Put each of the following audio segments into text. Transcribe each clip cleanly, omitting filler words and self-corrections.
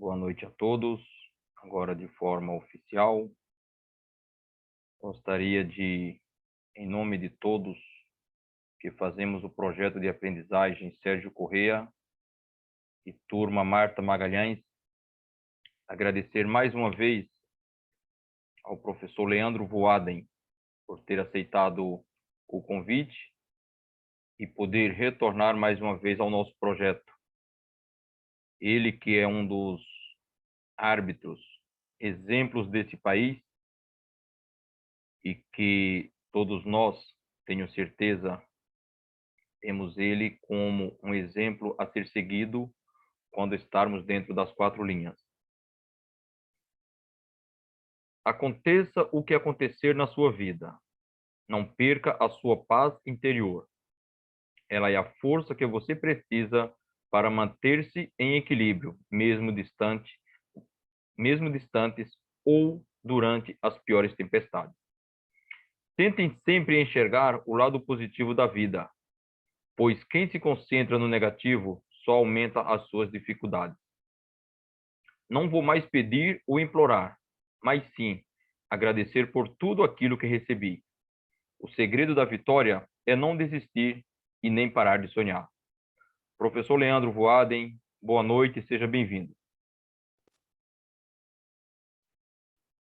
Boa noite a todos. Agora, de forma oficial, gostaria de, em nome de todos que fazemos o projeto de aprendizagem Sérgio Corrêa e turma Marta Magalhães, agradecer mais uma vez ao professor Leandro Voaden por ter aceitado o convite e poder retornar mais uma vez ao nosso projeto. Ele que é um dos árbitros, exemplos desse país, e que todos nós, tenho certeza, temos ele como um exemplo a ser seguido quando estarmos dentro das quatro linhas. Aconteça o que acontecer na sua vida, não perca a sua paz interior. Ela é a força que você precisa para manter-se em equilíbrio, mesmo distantes ou durante as piores tempestades. Tentem sempre enxergar o lado positivo da vida, pois quem se concentra no negativo só aumenta as suas dificuldades. Não vou mais pedir ou implorar, mas sim agradecer por tudo aquilo que recebi. O segredo da vitória é não desistir e nem parar de sonhar. Professor Leandro Voaden, boa noite e seja bem-vindo.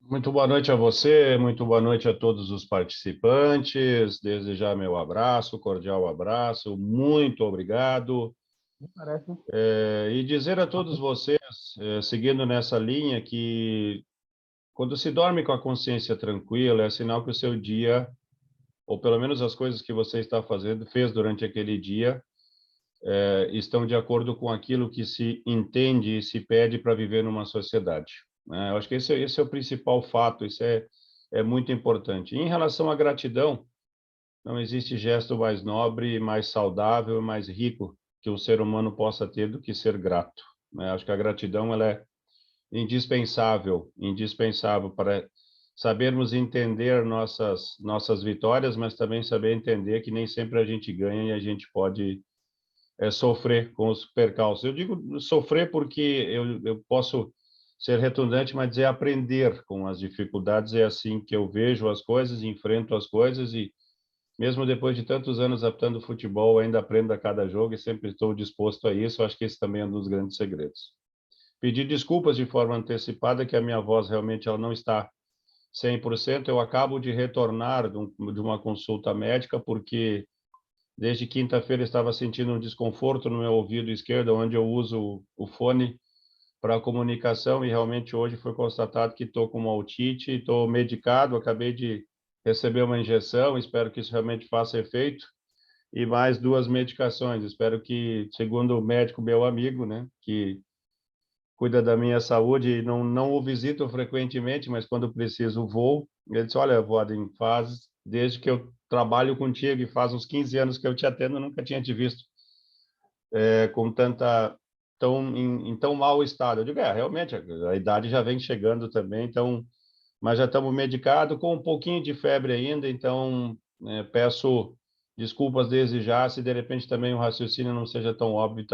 Muito boa noite a você, muito boa noite a todos os participantes. Desde já meu abraço, cordial abraço, muito obrigado. E dizer a todos vocês, seguindo nessa linha, que quando se dorme com a consciência tranquila, é sinal que o seu dia, ou pelo menos as coisas que você está fazendo, fez durante aquele dia, estão de acordo com aquilo que se entende e se pede para viver numa sociedade, né? Eu acho que esse é o principal fato, isso é muito importante. Em relação à gratidão, não existe gesto mais nobre, mais saudável, mais rico que o ser humano possa ter do que ser grato, né? Acho que a gratidão ela é indispensável, indispensável para sabermos entender nossas vitórias, mas também saber entender que nem sempre a gente ganha e a gente pode sofrer com os percalços. Eu digo sofrer porque eu posso ser redundante, mas dizer aprender com as dificuldades. É assim que eu vejo as coisas, enfrento as coisas e, mesmo depois de tantos anos apitando futebol, ainda aprendo a cada jogo e sempre estou disposto a isso. Acho que esse também é um dos grandes segredos. Pedir desculpas de forma antecipada, que a minha voz realmente ela não está 100%. Eu acabo de retornar de uma consulta médica, porque desde quinta-feira estava sentindo um desconforto no meu ouvido esquerdo, onde eu uso o fone para comunicação, e realmente hoje foi constatado que estou com uma otite, estou medicado, acabei de receber uma injeção, espero que isso realmente faça efeito, e mais duas medicações. Espero que, segundo o médico, meu amigo, né, que cuida da minha saúde, não o visito frequentemente, mas quando preciso vou. Ele disse: olha, Voaden, desde que eu trabalho contigo e faz uns 15 anos que eu te atendo, eu nunca tinha te visto com em tão mau estado. Eu digo, realmente, a idade já vem chegando também, então, mas já estamos medicados com um pouquinho de febre ainda, então peço desculpas desde já, se de repente também o raciocínio não seja tão óbvio,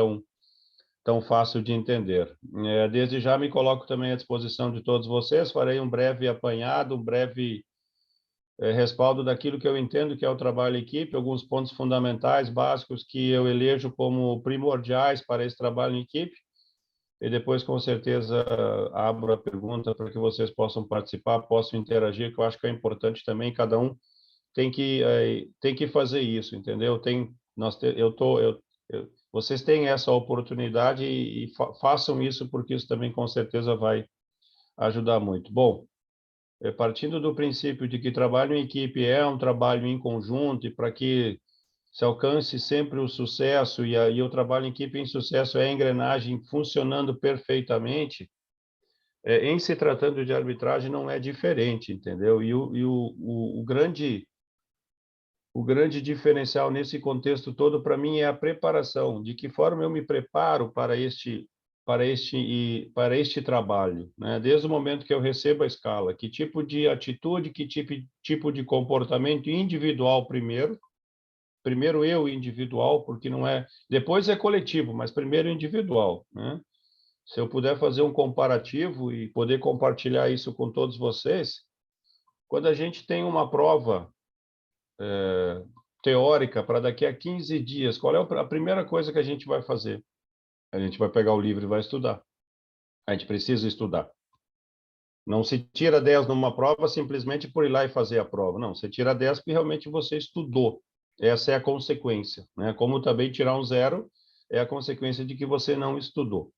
tão fácil de entender. Desde já me coloco também à disposição de todos vocês, farei um breve apanhado, um breve respaldo daquilo que eu entendo que é o trabalho em equipe, alguns pontos fundamentais, básicos, que eu elejo como primordiais para esse trabalho em equipe, e depois, com certeza, abro a pergunta para que vocês possam participar, possam interagir, que eu acho que é importante também, cada um tem que fazer isso, entendeu? Vocês têm essa oportunidade e façam isso, porque isso também com certeza vai ajudar muito. Bom, partindo do princípio de que trabalho em equipe é um trabalho em conjunto e para que se alcance sempre o sucesso, e o trabalho em equipe em sucesso é a engrenagem funcionando perfeitamente, em se tratando de arbitragem não é diferente, entendeu? O grande diferencial nesse contexto todo, para mim, é a preparação. De que forma eu me preparo para este trabalho, né? Desde o momento que eu recebo a escala, que tipo de atitude, que tipo de comportamento individual primeiro eu individual, porque não é, depois é coletivo, mas primeiro individual, né? se eu puder fazer um comparativo e poder compartilhar isso com todos vocês, quando a gente tem uma prova teórica para daqui a 15 dias, qual é a primeira coisa que a gente vai fazer? A gente vai pegar o livro e vai estudar. A gente precisa estudar. Não se tira 10 numa prova simplesmente por ir lá e fazer a prova. Não, você tira 10 porque realmente você estudou. Essa é a consequência, né? Como também tirar um 0 é a consequência de que você não estudou.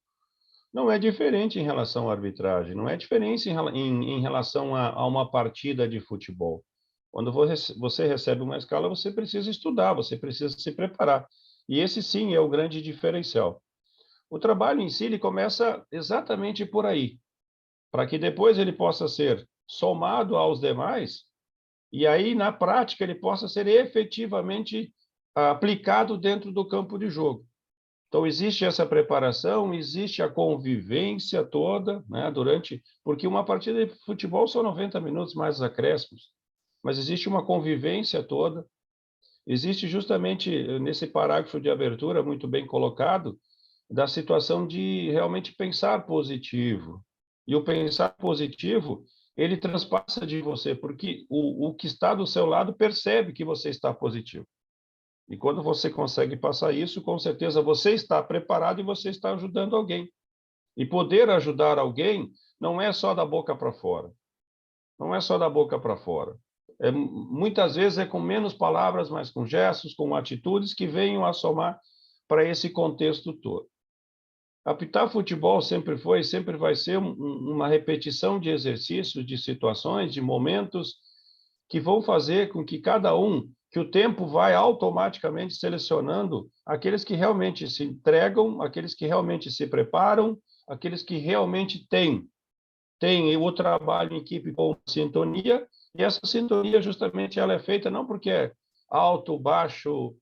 Não é diferente em relação à arbitragem, não é diferente em relação a uma partida de futebol. Quando você recebe uma escala, você precisa estudar, você precisa se preparar. E esse sim é o grande diferencial. O trabalho em si ele começa exatamente por aí, para que depois ele possa ser somado aos demais e aí, na prática, ele possa ser efetivamente aplicado dentro do campo de jogo. Então, existe essa preparação, existe a convivência toda, né, porque uma partida de futebol são 90 minutos mais os acréscimos, mas existe uma convivência toda, existe justamente nesse parágrafo de abertura, muito bem colocado, da situação de realmente pensar positivo. E o pensar positivo, ele transpassa de você, porque o que está do seu lado percebe que você está positivo. E quando você consegue passar isso, com certeza você está preparado e você está ajudando alguém. E poder ajudar alguém não é só da boca para fora. Não é só da boca para fora. Muitas vezes é com menos palavras, mas com gestos, com atitudes que venham a somar para esse contexto todo. Apitar futebol sempre foi e sempre vai ser uma repetição de exercícios, de situações, de momentos que vão fazer com que que o tempo vai automaticamente selecionando aqueles que realmente se entregam, aqueles que realmente se preparam, aqueles que realmente têm o trabalho em equipe com sintonia, e essa sintonia justamente ela é feita não porque é alto, baixo,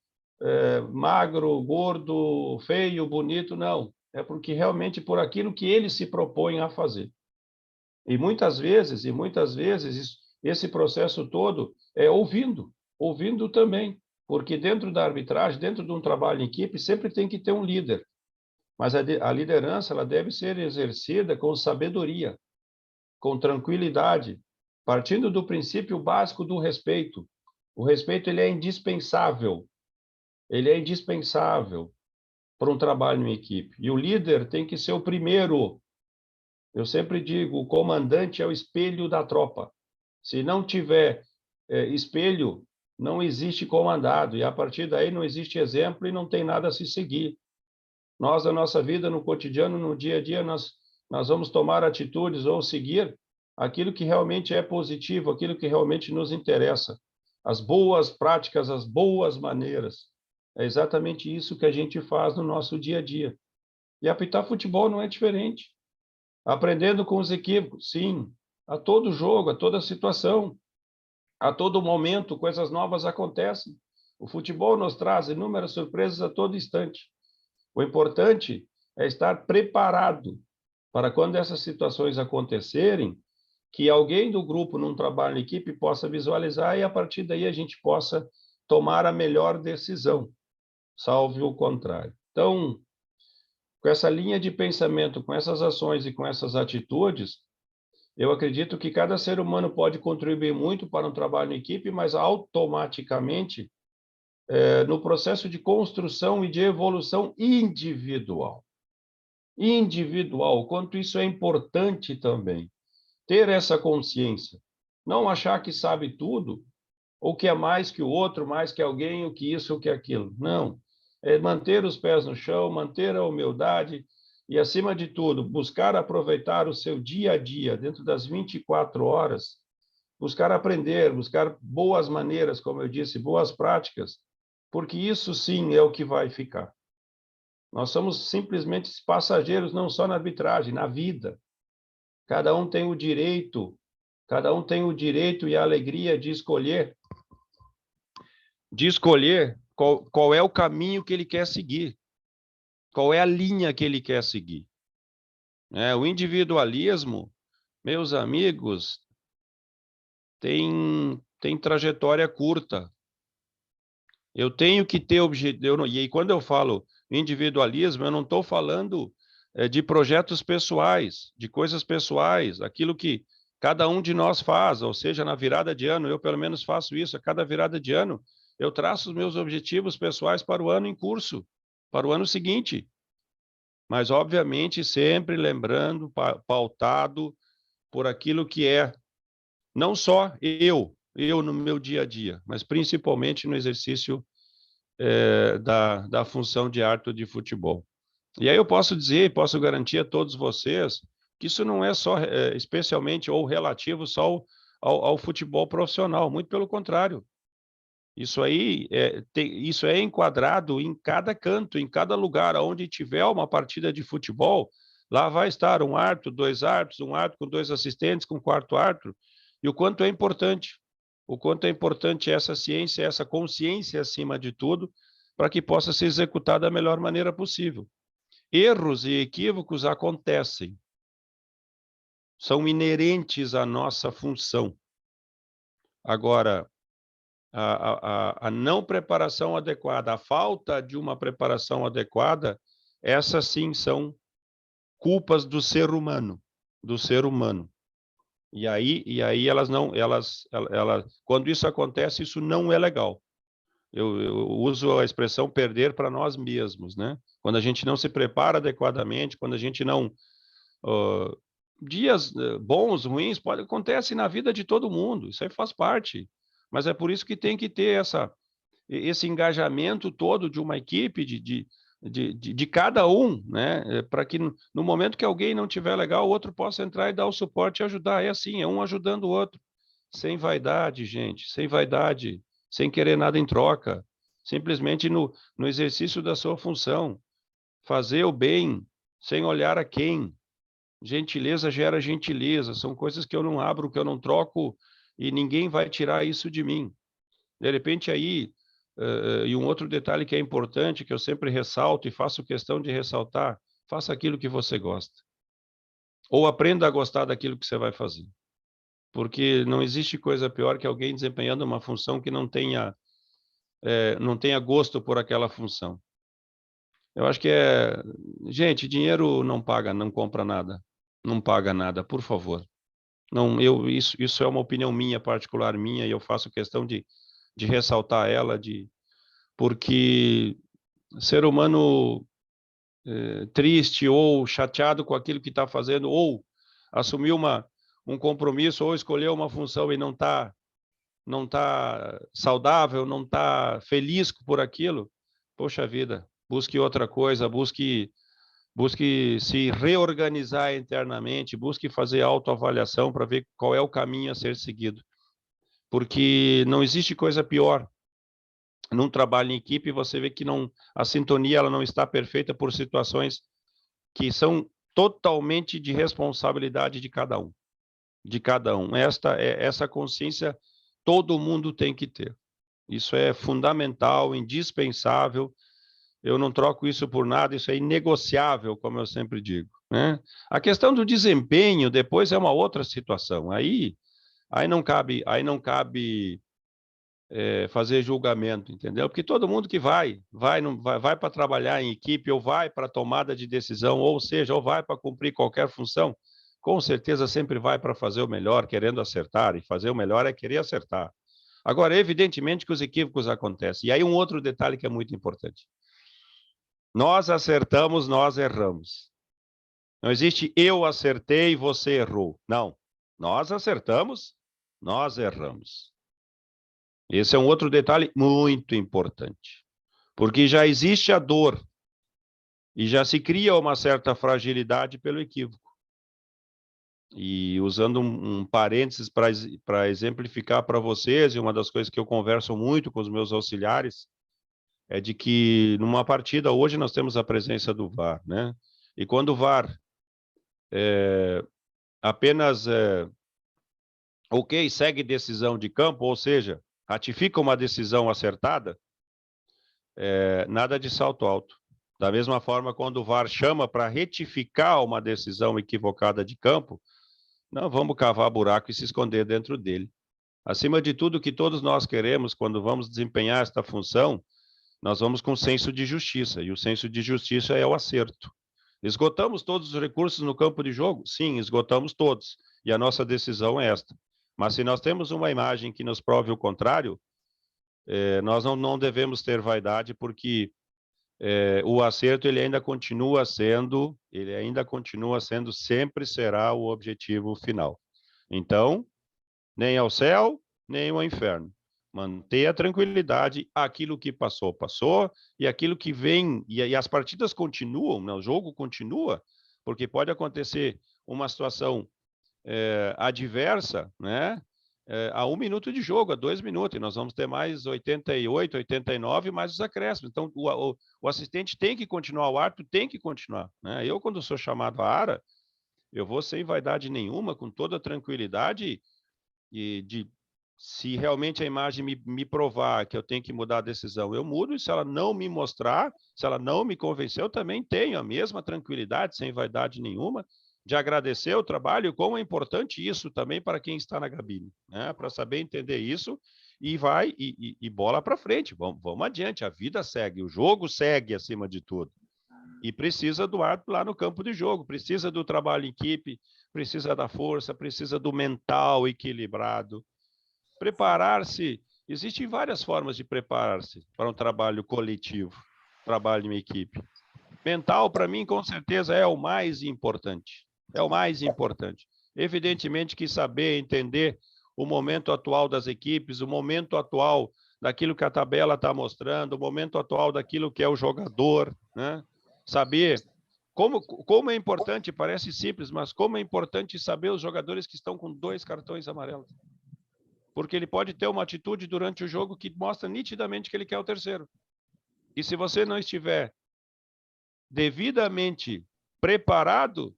magro, gordo, feio, bonito, não. É porque realmente por aquilo que ele se propõe a fazer. E muitas vezes, esse processo todo é ouvindo também, porque dentro da arbitragem, dentro de um trabalho em equipe, sempre tem que ter um líder. Mas a liderança ela deve ser exercida com sabedoria, com tranquilidade, partindo do princípio básico do respeito. O respeito ele é indispensável. Ele é indispensável para um trabalho em equipe. E o líder tem que ser o primeiro. Eu sempre digo, o comandante é o espelho da tropa. Se não tiver espelho, não existe comandado. E a partir daí não existe exemplo e não tem nada a se seguir. Nós, na nossa vida, no cotidiano, no dia a dia, nós vamos tomar atitudes ou seguir aquilo que realmente é positivo, aquilo que realmente nos interessa. As boas práticas, as boas maneiras. É exatamente isso que a gente faz no nosso dia a dia. E apitar futebol não é diferente. Aprendendo com os equívocos, sim. A todo jogo, a toda situação, a todo momento, coisas novas acontecem. O futebol nos traz inúmeras surpresas a todo instante. O importante é estar preparado para quando essas situações acontecerem, que alguém do grupo, num trabalho em equipe, possa visualizar e, a partir daí, a gente possa tomar a melhor decisão, salve o contrário. Então, com essa linha de pensamento, com essas ações e com essas atitudes, eu acredito que cada ser humano pode contribuir muito para um trabalho em equipe, mas automaticamente no processo de construção e de evolução individual. Individual, quanto isso é importante também. Ter essa consciência. Não achar que sabe tudo, ou que é mais que o outro, mais que alguém, o que isso, o que aquilo. Não. É manter os pés no chão, manter a humildade e, acima de tudo, buscar aproveitar o seu dia a dia, dentro das 24 horas, buscar aprender, buscar boas maneiras, como eu disse, boas práticas, porque isso sim é o que vai ficar. Nós somos simplesmente passageiros, não só na arbitragem, na vida. Cada um tem o direito e a alegria de escolher qual é o caminho que ele quer seguir, qual é a linha que ele quer seguir. O individualismo, meus amigos, tem trajetória curta. Eu tenho que ter objetivo. E aí, quando eu falo individualismo, eu não estou falando de projetos pessoais, de coisas pessoais, aquilo que cada um de nós faz, ou seja, na virada de ano, eu pelo menos faço isso, a cada virada de ano, eu traço os meus objetivos pessoais para o ano em curso, para o ano seguinte. Mas, obviamente, sempre lembrando, pautado por aquilo que é, não só eu no meu dia a dia, mas principalmente no exercício da função de árbitro de futebol. E aí eu posso dizer, posso garantir a todos vocês, que isso não é só, especialmente ou relativo só ao futebol profissional, muito pelo contrário. Isso aí isso é enquadrado em cada canto, em cada lugar onde tiver uma partida de futebol, lá vai estar um árbitro, 2 árbitros, um árbitro com 2 assistentes, com 4º árbitro, e o quanto é importante essa ciência, essa consciência acima de tudo, para que possa ser executada da melhor maneira possível. Erros e equívocos acontecem, são inerentes à nossa função. Agora, a não preparação adequada, a falta de uma preparação adequada, essas sim são culpas do ser humano, E aí elas não, quando isso acontece, isso não é legal. Eu uso a expressão perder para nós mesmos, né? Quando a gente não se prepara adequadamente, quando a gente não dias bons, ruins, acontece na vida de todo mundo, isso aí faz parte. Mas é por isso que tem que ter esse engajamento todo de uma equipe, de cada um, né? Para que no momento que alguém não estiver legal, o outro possa entrar e dar o suporte e ajudar. É assim, é um ajudando o outro. Sem vaidade, gente, sem vaidade, sem querer nada em troca. Simplesmente no exercício da sua função. Fazer o bem, sem olhar a quem. Gentileza gera gentileza. São coisas que eu não abro, que eu não troco, e ninguém vai tirar isso de mim. De repente, aí, e um outro detalhe que é importante, que eu sempre ressalto e faço questão de ressaltar, faça aquilo que você gosta. Ou aprenda a gostar daquilo que você vai fazer. Porque não existe coisa pior que alguém desempenhando uma função que não tenha gosto por aquela função. Eu acho que gente, dinheiro não paga, não compra nada. Não paga nada, por favor. Não, isso é uma opinião minha, particular minha, e eu faço questão de ressaltar ela, porque ser humano triste ou chateado com aquilo que está fazendo, ou assumir um compromisso, ou escolher uma função e não tá saudável, não está feliz por aquilo, poxa vida, busque outra coisa, busque se reorganizar internamente, busque fazer autoavaliação para ver qual é o caminho a ser seguido. Porque não existe coisa pior. Num trabalho em equipe, você vê que a sintonia ela não está perfeita por situações que são totalmente de responsabilidade de cada um. De cada um. Essa consciência todo mundo tem que ter. Isso é fundamental, indispensável. Eu não troco isso por nada, isso é inegociável, como eu sempre digo, né? A questão do desempenho depois é uma outra situação. Aí não cabe fazer julgamento, entendeu? Porque todo mundo que vai para trabalhar em equipe, ou vai para tomada de decisão, ou seja, ou vai para cumprir qualquer função, com certeza sempre vai para fazer o melhor, querendo acertar, e fazer o melhor é querer acertar. Agora, evidentemente que os equívocos acontecem. E aí um outro detalhe que é muito importante. Nós acertamos, nós erramos. Não existe eu acertei, você errou. Não. Nós acertamos, nós erramos. Esse é um outro detalhe muito importante. Porque já existe a dor e já se cria uma certa fragilidade pelo equívoco. E usando um parênteses para exemplificar para vocês, e uma das coisas que eu converso muito com os meus auxiliares, é de que numa partida, hoje nós temos a presença do VAR, né? E quando o VAR apenas, segue decisão de campo, ou seja, ratifica uma decisão acertada, nada de salto alto. Da mesma forma, quando o VAR chama para retificar uma decisão equivocada de campo, não vamos cavar buraco e se esconder dentro dele. Acima de tudo, o que todos nós queremos, quando vamos desempenhar esta função, nós vamos com senso de justiça, e o senso de justiça é o acerto. Esgotamos todos os recursos no campo de jogo? Sim, esgotamos todos. E a nossa decisão é esta. Mas se nós temos uma imagem que nos prove o contrário, nós não devemos ter vaidade, porque o acerto ele ainda continua sendo, sempre será o objetivo final. Então, nem ao céu, nem ao inferno. Manter a tranquilidade, aquilo que passou, passou, e aquilo que vem, e as partidas continuam, né? O jogo continua, porque pode acontecer uma situação adversa, né? A 1 minuto de jogo, a 2 minutos, e nós vamos ter mais 88, 89, mais os acréscimos. Então, o assistente tem que continuar, o árbitro tem que continuar, né? Eu, quando sou chamado à ARA, eu vou sem vaidade nenhuma, com toda a tranquilidade, e se realmente a imagem me provar que eu tenho que mudar a decisão, eu mudo, e se ela não me mostrar, se ela não me convencer, eu também tenho a mesma tranquilidade, sem vaidade nenhuma, de agradecer o trabalho, e como é importante isso também para quem está na cabine, né? Para saber entender isso, e vai, e bola para frente, vamos adiante, a vida segue, o jogo segue acima de tudo. E precisa do árbitro lá no campo de jogo, precisa do trabalho em equipe, precisa da força, precisa do mental equilibrado. Preparar-se, existem várias formas de preparar-se para um trabalho coletivo, trabalho em equipe. Mental, para mim, com certeza, é o mais importante. É o mais importante. Evidentemente que saber entender o momento atual das equipes, o momento atual daquilo que a tabela está mostrando, o momento atual daquilo que é o jogador, né? Saber como é importante, parece simples, mas como é importante saber os jogadores que estão com 2 cartões amarelos. Porque ele pode ter uma atitude durante o jogo que mostra nitidamente que ele quer o terceiro. E se você não estiver devidamente preparado,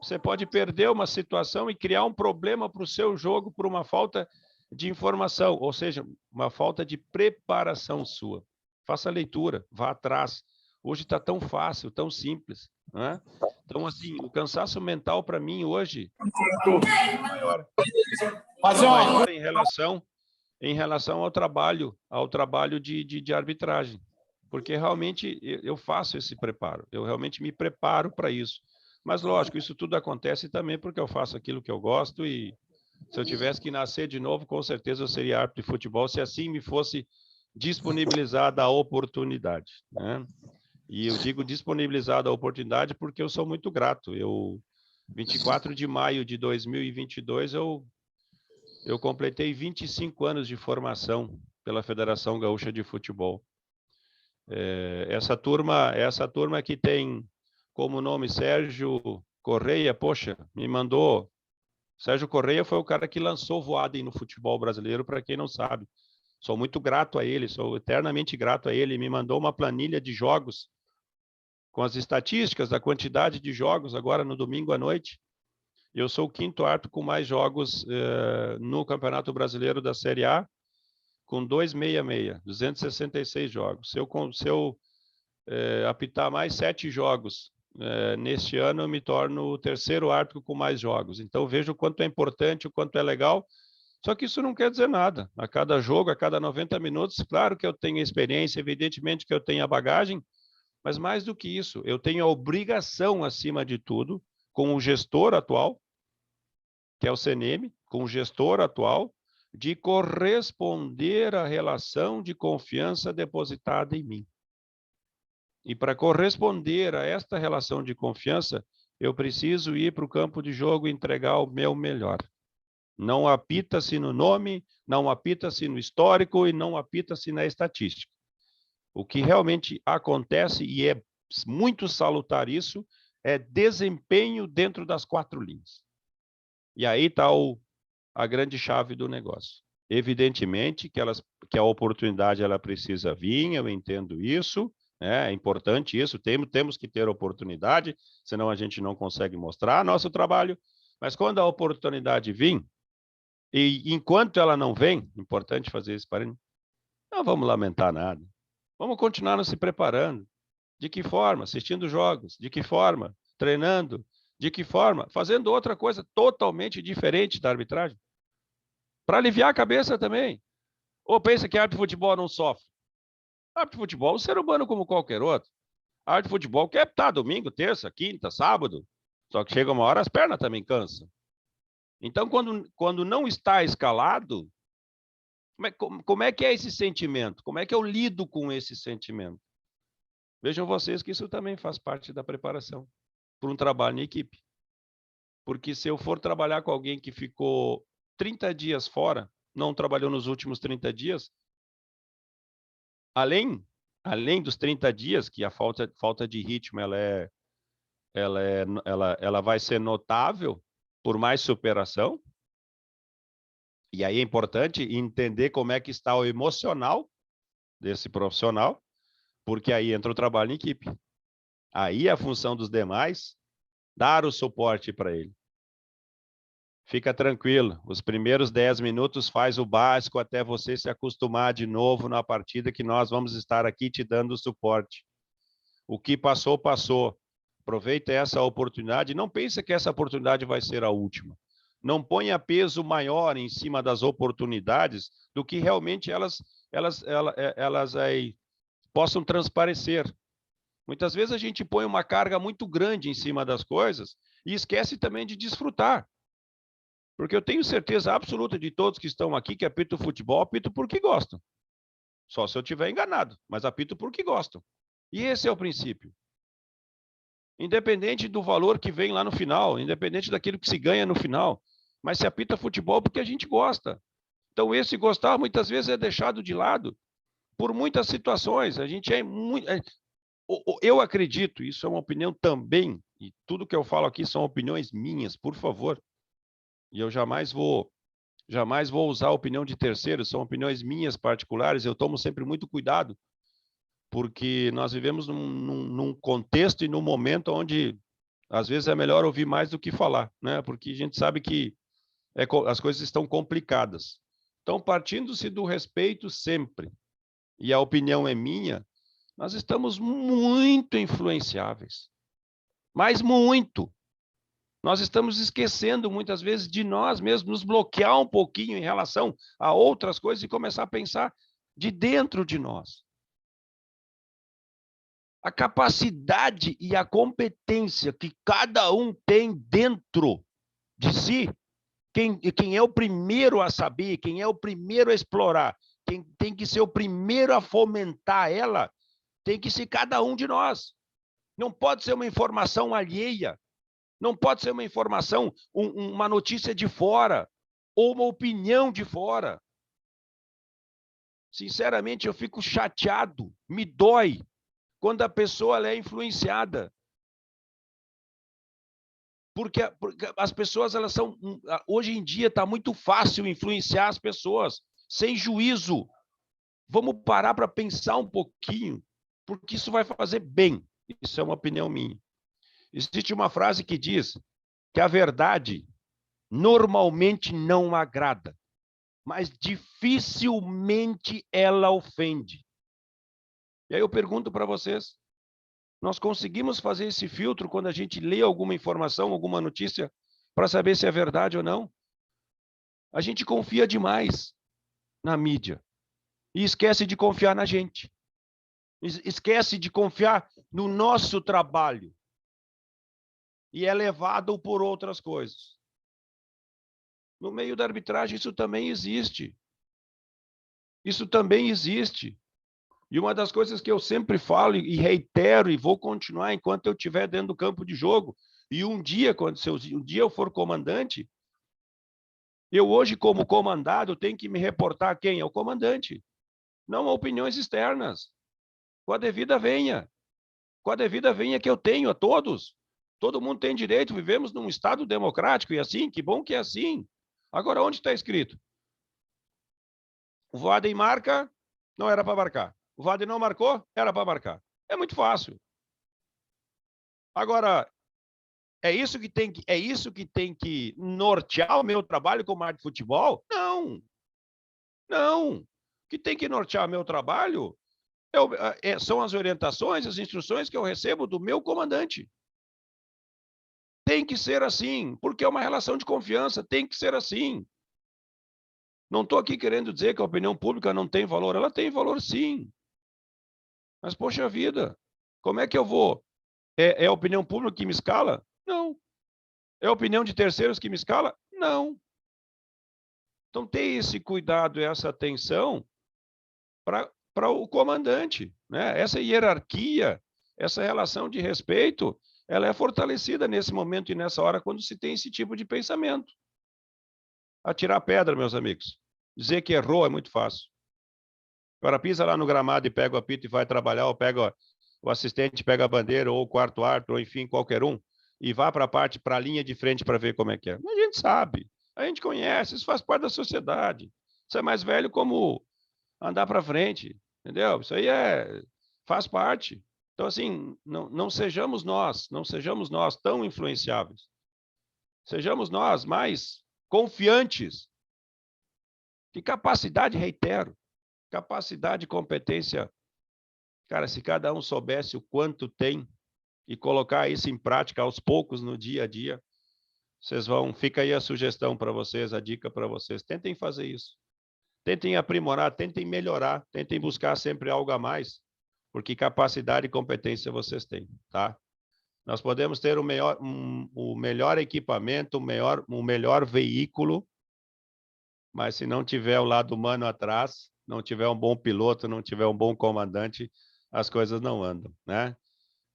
você pode perder uma situação e criar um problema para o seu jogo por uma falta de informação, ou seja, uma falta de preparação sua. Faça a leitura, vá atrás. Hoje está tão fácil, tão simples, né? Então, assim, o cansaço mental para mim hoje é maior. Maior em relação ao trabalho de arbitragem, porque realmente eu faço esse preparo, eu realmente me preparo para isso. Mas, lógico, isso tudo acontece também porque eu faço aquilo que eu gosto, e se eu tivesse que nascer de novo, com certeza eu seria árbitro de futebol, se assim me fosse disponibilizada a oportunidade, né? E eu digo disponibilizada a oportunidade porque eu sou muito grato. 24 de maio de 2022, eu completei 25 anos de formação pela Federação Gaúcha de Futebol. Essa turma que tem como nome Sérgio Correia, poxa, me mandou. Sérgio Correia foi o cara que lançou Voaden no futebol brasileiro, para quem não sabe. Sou muito grato a ele, sou eternamente grato a ele. Me mandou uma planilha de jogos com as estatísticas da quantidade de jogos agora no domingo à noite. Eu sou o 5º árbitro com mais jogos no Campeonato Brasileiro da Série A, com 266, 266 jogos. Se eu apitar mais 7 jogos neste ano, eu me torno o 3º árbitro com mais jogos. Então, vejo o quanto é importante, o quanto é legal. Só que isso não quer dizer nada. A cada jogo, a cada 90 minutos, claro que eu tenho experiência, evidentemente que eu tenho a bagagem, mas mais do que isso, eu tenho a obrigação, acima de tudo, com o gestor atual, que é o CNM, com o gestor atual, de corresponder à relação de confiança depositada em mim. E para corresponder a esta relação de confiança, eu preciso ir para o campo de jogo e entregar o meu melhor. Não apita-se no nome, não apita-se no histórico e não apita-se na estatística. O que realmente acontece, e é muito salutar isso, é desempenho dentro das 4 linhas. E aí está a grande chave do negócio. Evidentemente que a oportunidade ela precisa vir, eu entendo isso, né? É importante isso, temos que ter oportunidade, senão a gente não consegue mostrar nosso trabalho, mas quando a oportunidade vir, e enquanto ela não vem, importante fazer isso para ele, não vamos lamentar nada. Vamos continuar nos se preparando. De que forma? Assistindo jogos. De que forma? Treinando. De que forma? Fazendo outra coisa totalmente diferente da arbitragem. Para aliviar a cabeça também. Ou pensa que árbitro de futebol não sofre? Árbitro de futebol é um ser humano como qualquer outro. Árbitro de futebol quer apitar domingo, terça, quinta, sábado. Só que chega uma hora, as pernas também cansam. Então, quando não está escalado, como é que é esse sentimento? Como é que eu lido com esse sentimento? Vejam vocês que isso também faz parte da preparação para um trabalho em equipe. Porque se eu for trabalhar com alguém que ficou 30 dias fora, não trabalhou nos últimos 30 dias, além dos 30 dias, que a falta de ritmo ela vai ser notável por mais superação, e aí é importante entender como é que está o emocional desse profissional, porque aí entra o trabalho em equipe. Aí a função dos demais, dar o suporte para ele. Fica tranquilo, os primeiros 10 minutos faz o básico até você se acostumar de novo na partida, que nós vamos estar aqui te dando suporte. O que passou, passou. Aproveita essa oportunidade, não pense que essa oportunidade vai ser a última. Não ponha peso maior em cima das oportunidades do que realmente elas aí possam transparecer. Muitas vezes a gente põe uma carga muito grande em cima das coisas e esquece também de desfrutar. Porque eu tenho certeza absoluta de todos que estão aqui que apito futebol, apito porque gostam. Só se eu estiver enganado, mas apito porque gostam. E esse é o princípio. Independente do valor que vem lá no final, independente daquilo que se ganha no final, mas se apita futebol porque a gente gosta. Então esse gostar muitas vezes é deixado de lado por muitas situações. A gente é muito... Eu acredito, isso é uma opinião também, e tudo que eu falo aqui são opiniões minhas, por favor. E eu jamais vou usar a opinião de terceiros, são opiniões minhas particulares, eu tomo sempre muito cuidado, porque nós vivemos num contexto e num momento onde, às vezes, é melhor ouvir mais do que falar, né? Porque a gente sabe que as coisas estão complicadas. Então, partindo-se do respeito sempre, e a opinião é minha, nós estamos muito influenciáveis, mas muito. Nós estamos esquecendo, muitas vezes, de nós mesmos, nos bloquear um pouquinho em relação a outras coisas e começar a pensar de dentro de nós. A capacidade e a competência que cada um tem dentro de si, quem é o primeiro a saber, quem é o primeiro a explorar, quem tem que ser o primeiro a fomentar ela, tem que ser cada um de nós. Não pode ser uma informação alheia. Não pode ser uma informação, uma notícia de fora, ou uma opinião de fora. Sinceramente, eu fico chateado, me dói, quando a pessoa ela é influenciada. Porque as pessoas, elas são... Hoje em dia está muito fácil influenciar as pessoas, sem juízo. Vamos parar para pensar um pouquinho, porque isso vai fazer bem. Isso é uma opinião minha. Existe uma frase que diz que a verdade normalmente não agrada, mas dificilmente ela ofende. E aí eu pergunto para vocês, nós conseguimos fazer esse filtro quando a gente lê alguma informação, alguma notícia, para saber se é verdade ou não? A gente confia demais na mídia e esquece de confiar na gente. Esquece de confiar no nosso trabalho. E é levado por outras coisas. No meio da arbitragem, isso também existe. Isso também existe. E uma das coisas que eu sempre falo e reitero e vou continuar enquanto eu estiver dentro do campo de jogo, e um dia eu for comandante, eu hoje, como comandado, tenho que me reportar a quem? Ao comandante, não a opiniões externas. Com a devida venha. Com a devida venha que eu tenho a todos. Todo mundo tem direito, vivemos num Estado democrático e assim, que bom que é assim. Agora, onde está escrito? O Vaden marca, não era para marcar. O Vaden não marcou, era para marcar. É muito fácil. Agora, é isso que tem que nortear o meu trabalho como árbitro de futebol? Não. Não. O que tem que nortear meu trabalho são as orientações, as instruções que eu recebo do meu comandante. Tem que ser assim, porque é uma relação de confiança, tem que ser assim. Não estou aqui querendo dizer que a opinião pública não tem valor, ela tem valor sim. Mas, poxa vida, Como é que eu vou? É a opinião pública que me escala? Não. É a opinião de terceiros que me escala? Não. Então, ter esse cuidado e essa atenção para o comandante, né? Essa hierarquia, essa relação de respeito, ela é fortalecida nesse momento e nessa hora quando se tem esse tipo de pensamento. Atirar pedra, meus amigos. Dizer que errou é muito fácil. Agora pisa lá no gramado e pega o apito e vai trabalhar, ou pega o assistente, pega a bandeira, ou o quarto árbitro, ou enfim, qualquer um, e vá para a linha de frente para ver como é que é. A gente sabe, a gente conhece, isso faz parte da sociedade. Você é mais velho como andar para frente, entendeu? Isso aí faz parte. Então, assim, não sejamos nós tão influenciáveis. Sejamos nós mais confiantes. Que capacidade, reitero, capacidade e competência. Cara, se cada um soubesse o quanto tem e colocar isso em prática aos poucos no dia a dia, fica aí a sugestão para vocês, a dica para vocês. Tentem fazer isso. Tentem aprimorar, tentem melhorar, tentem buscar sempre algo a mais, porque capacidade e competência vocês têm, tá? Nós podemos ter o melhor equipamento, o melhor veículo, mas se não tiver o lado humano atrás, não tiver um bom piloto, não tiver um bom comandante, as coisas não andam, né?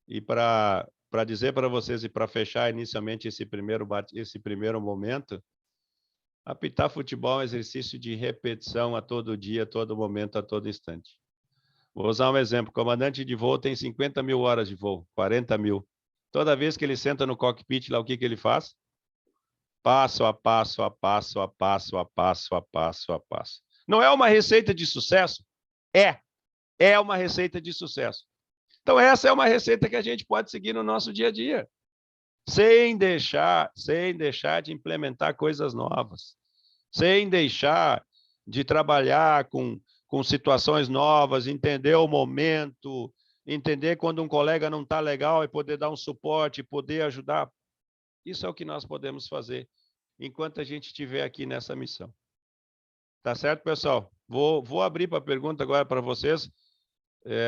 E para dizer para vocês e para fechar inicialmente esse primeiro momento, apitar futebol é um exercício de repetição a todo dia, a todo momento, a todo instante. Vou usar um exemplo. O comandante de voo tem 50 mil horas de voo, 40 mil. Toda vez que ele senta no cockpit, lá o que ele faz? Passo a passo, a passo, a passo, a passo, a passo, a passo. Não é uma receita de sucesso? É uma receita de sucesso. Então, essa é uma receita que a gente pode seguir no nosso dia a dia, sem deixar de implementar coisas novas, sem deixar de trabalhar com situações novas, entender o momento, entender quando um colega não está legal e poder dar um suporte, poder ajudar. Isso é o que nós podemos fazer enquanto a gente estiver aqui nessa missão. Tá certo, pessoal? Vou abrir para pergunta agora para vocês,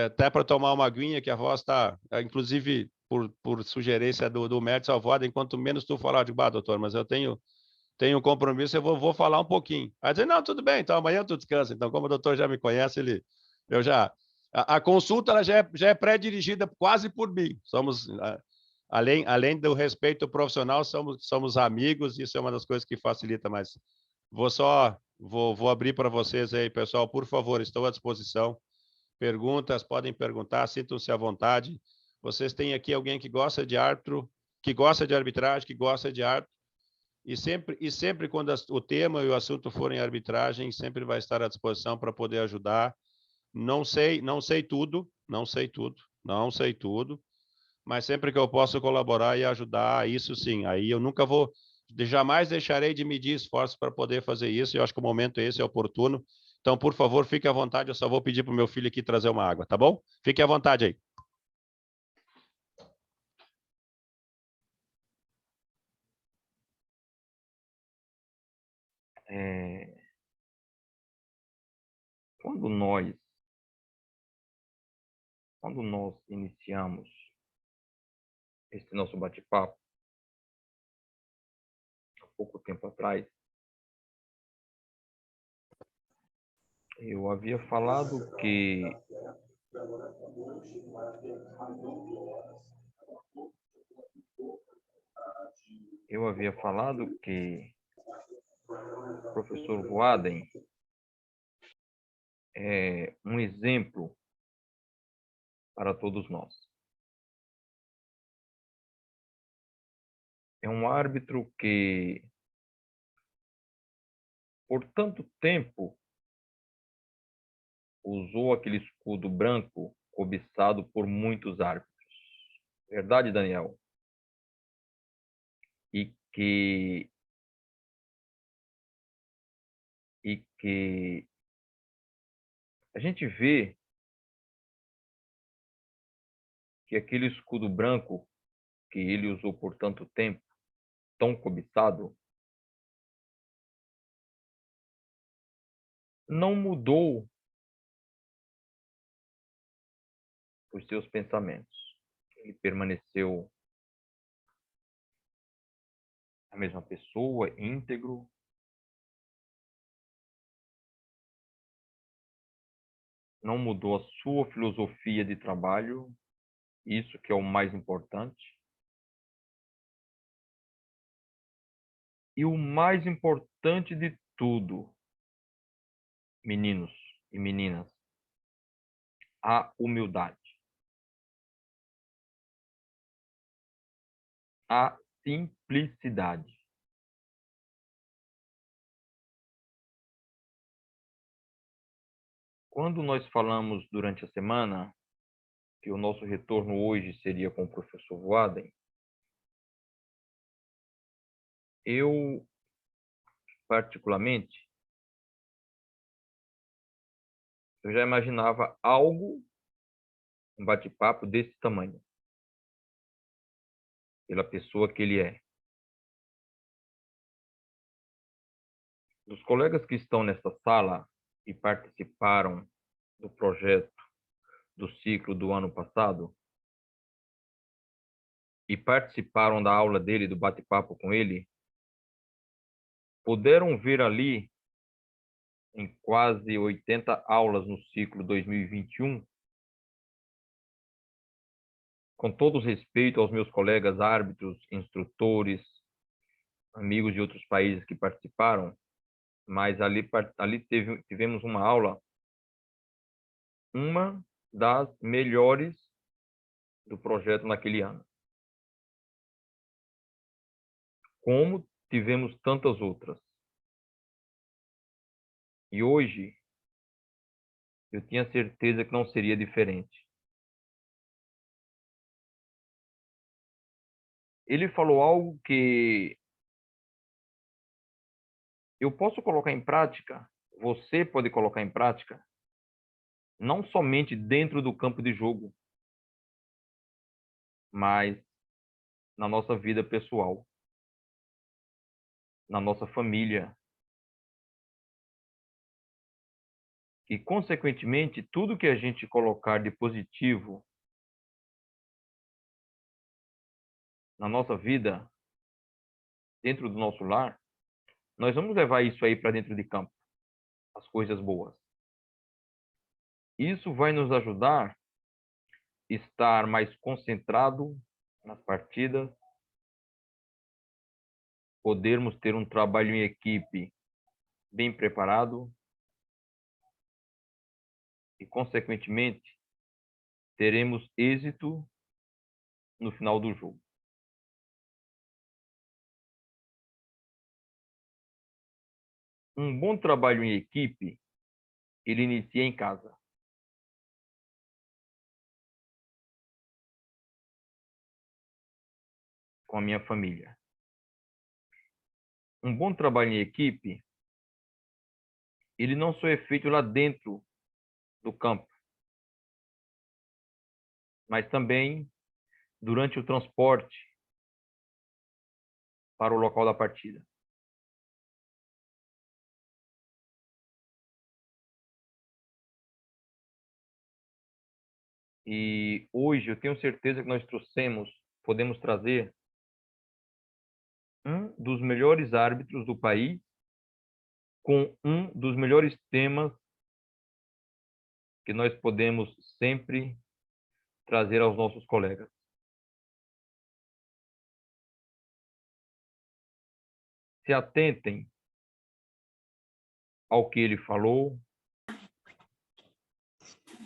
até para tomar uma aguinha, que a voz está, inclusive, por sugerência do Médico Salvado, enquanto menos tu falar, de doutor, mas eu tenho um compromisso, eu vou falar um pouquinho. Aí dizer, não, tudo bem, então amanhã tu descansa. Então, como o doutor já me conhece, a consulta ela já é pré-dirigida quase por mim. Somos, além do respeito profissional, somos amigos, isso é uma das coisas que facilita, mas vou abrir para vocês aí, pessoal, por favor, estou à disposição. Perguntas, podem perguntar, sintam-se à vontade. Vocês têm aqui alguém que gosta de árbitro, que gosta de arbitragem, que gosta de árbitro, e sempre quando o tema e o assunto forem arbitragem, sempre vai estar à disposição para poder ajudar. Não sei tudo, mas sempre que eu posso colaborar e ajudar, isso sim. Aí eu jamais deixarei de medir esforços para poder fazer isso. Eu acho que o momento esse é oportuno. Então, por favor, fique à vontade. Eu só vou pedir para o meu filho aqui trazer uma água, tá bom? Fique à vontade aí. Quando nós iniciamos esse nosso bate-papo, há pouco tempo atrás, eu havia falado que o professor Voaden é um exemplo para todos nós. É um árbitro que, por tanto tempo, usou aquele escudo branco cobiçado por muitos árbitros. Verdade, Daniel? E que a gente vê que aquele escudo branco que ele usou por tanto tempo, tão cobiçado, não mudou os seus pensamentos. Ele permaneceu a mesma pessoa, íntegro. Não mudou a sua filosofia de trabalho, isso que é o mais importante. E o mais importante de tudo, meninos e meninas, a humildade. A simplicidade. Quando nós falamos durante a semana que o nosso retorno hoje seria com o professor Voaden, eu, particularmente, eu já imaginava algo, um bate-papo desse tamanho, pela pessoa que ele é. Dos colegas que estão nessa sala e participaram do projeto do ciclo do ano passado e participaram da aula dele, do bate-papo com ele, puderam ver ali, em quase 80 aulas no ciclo 2021, com todo respeito aos meus colegas árbitros, instrutores, amigos de outros países que participaram, mas ali tivemos uma aula, uma das melhores do projeto naquele ano. Como tivemos tantas outras. E hoje, eu tinha certeza que não seria diferente. Ele falou algo que eu posso colocar em prática, você pode colocar em prática, não somente dentro do campo de jogo, mas na nossa vida pessoal, na nossa família. E, consequentemente, tudo que a gente colocar de positivo na nossa vida, dentro do nosso lar, nós vamos levar isso aí para dentro de campo, as coisas boas. Isso vai nos ajudar a estar mais concentrado nas partidas, podermos ter um trabalho em equipe bem preparado e, consequentemente, teremos êxito no final do jogo. Um bom trabalho em equipe, ele inicia em casa. Com a minha família. Um bom trabalho em equipe, ele não só é feito lá dentro do campo, mas também durante o transporte para o local da partida. E hoje eu tenho certeza que nós podemos trazer um dos melhores árbitros do país com um dos melhores temas que nós podemos sempre trazer aos nossos colegas. Se atentem ao que ele falou,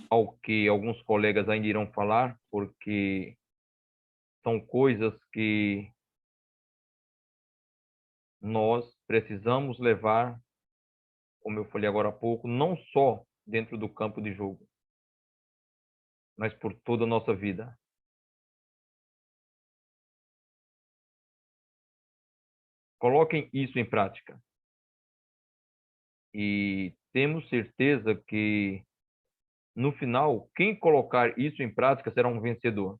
ao que alguns colegas ainda irão falar, porque são coisas que nós precisamos levar, como eu falei agora há pouco, não só dentro do campo de jogo, mas por toda a nossa vida. Coloquem isso em prática. E temos certeza que, no final, quem colocar isso em prática será um vencedor.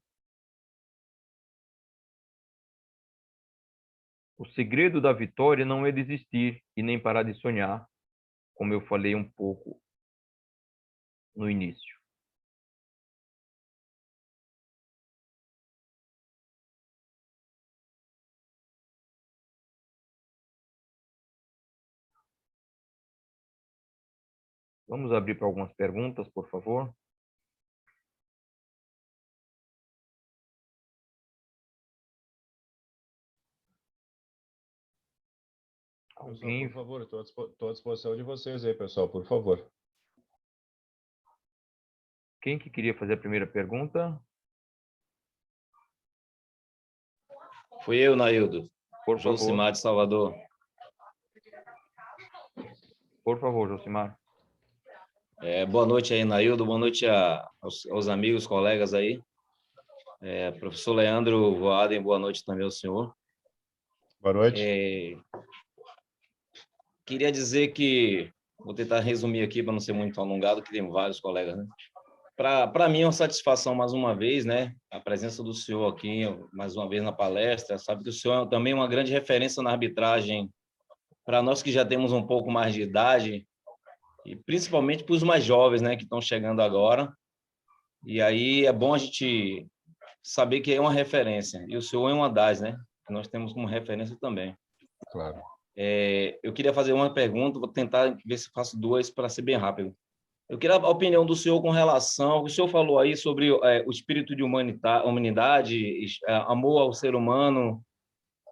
O segredo da vitória não é desistir e nem parar de sonhar, como eu falei um pouco no início. Vamos abrir para algumas perguntas, por favor. Alguém? Pessoal, por favor, estou à disposição de vocês aí, pessoal, por favor. Quem que queria fazer a primeira pergunta? Fui eu, Naildo. Por favor. Josimar de Salvador. Por favor, Josimar. Boa noite aí, Naildo. Boa noite aos amigos, colegas aí. Professor Leandro Voaden, boa noite também ao senhor. Boa noite. Queria dizer que, vou tentar resumir aqui para não ser muito alongado, que tem vários colegas, né? Para mim é uma satisfação mais uma vez, né? A presença do senhor aqui, mais uma vez na palestra. Sabe que o senhor também é uma grande referência na arbitragem para nós que já temos um pouco mais de idade, e principalmente para os mais jovens, né, que estão chegando agora. E aí é bom a gente saber que é uma referência, e o senhor é uma das, né, que nós temos como referência também. Claro. Eu queria fazer uma pergunta, vou tentar ver se faço duas para ser bem rápido. Eu queria a opinião do senhor com relação ao que o senhor falou aí sobre o espírito de humanidade, amor ao ser humano,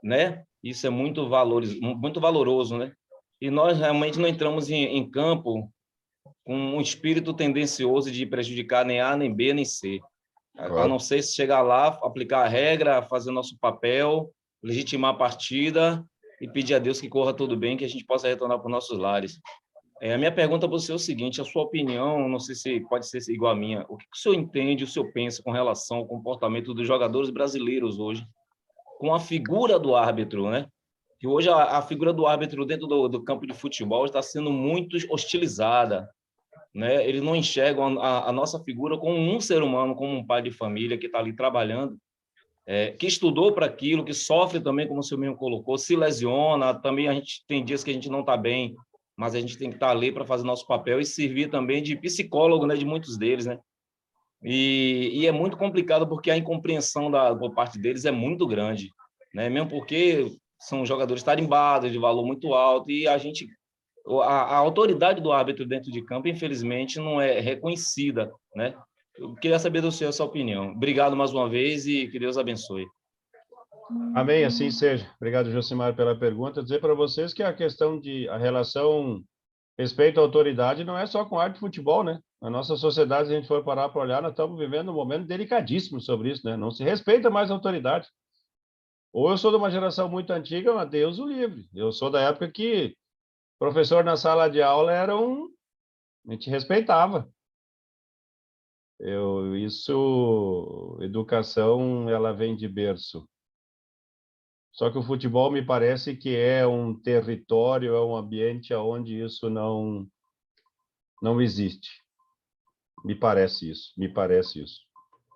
né? Isso é muito valoroso, né? E nós realmente não entramos em campo com um espírito tendencioso de prejudicar nem A, nem B, nem C. Claro. A não ser se chegar lá, aplicar a regra, fazer nosso papel, legitimar a partida e pedir a Deus que corra tudo bem, que a gente possa retornar para os nossos lares. A minha pergunta para o senhor é o seguinte: a sua opinião, não sei se pode ser igual à minha, o que o senhor entende, o senhor pensa com relação ao comportamento dos jogadores brasileiros hoje, com a figura do árbitro, né? Que hoje a figura do árbitro dentro do campo de futebol está sendo muito hostilizada, né? Eles não enxergam a nossa figura como um ser humano, como um pai de família que está ali trabalhando, que estudou para aquilo, que sofre também, como o senhor mesmo colocou, se lesiona, também a gente tem dias que a gente não está bem, mas a gente tem que estar ali para fazer nosso papel e servir também de psicólogo, né, de muitos deles, né? E é muito complicado porque a incompreensão por parte deles é muito grande, né? Mesmo porque são jogadores tarimbados, de valor muito alto, e a autoridade do árbitro dentro de campo, infelizmente, não é reconhecida, né? Eu queria saber do senhor essa opinião. Obrigado mais uma vez e que Deus abençoe. Amém, assim seja. Obrigado, Josimar, pela pergunta. Dizer para vocês que a relação respeito à autoridade não é só com arte de futebol, né? Na nossa sociedade, se a gente for parar para olhar, nós estamos vivendo um momento delicadíssimo sobre isso, né? Não se respeita mais a autoridade. Ou eu sou de uma geração muito antiga, mas Deus o livre. Eu sou da época que professor na sala de aula a gente respeitava. Educação, ela vem de berço. Só que o futebol me parece que é um território, é um ambiente onde isso não existe. Me parece isso.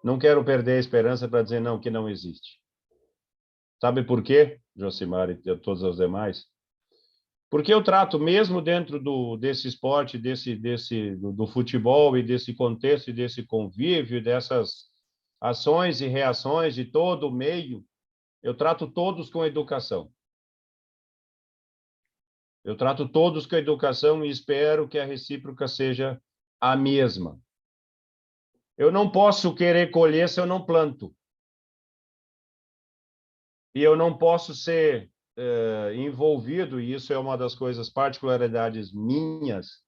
Não quero perder a esperança para dizer não, que não existe. Sabe por quê, Josimar e todos os demais? Porque eu trato, mesmo dentro desse esporte, do futebol e desse contexto e desse convívio, dessas ações e reações de todo o meio, eu trato todos com educação. Eu trato todos com educação e espero que a recíproca seja a mesma. Eu não posso querer colher se eu não planto. E eu não posso ser envolvido, e isso é uma das particularidades minhas.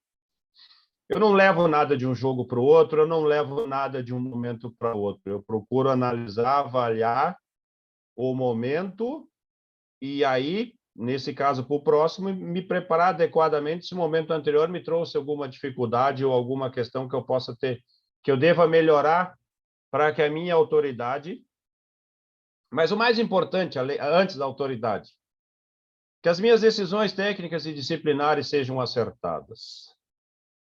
Eu não levo nada de um jogo para o outro, eu não levo nada de um momento para o outro. Eu procuro analisar, avaliar o momento e aí, nesse caso, para o próximo, me preparar adequadamente se o momento anterior me trouxe alguma dificuldade ou alguma questão que eu possa ter, que eu deva melhorar para que a minha autoridade... Mas o mais importante, antes da autoridade, que as minhas decisões técnicas e disciplinares sejam acertadas.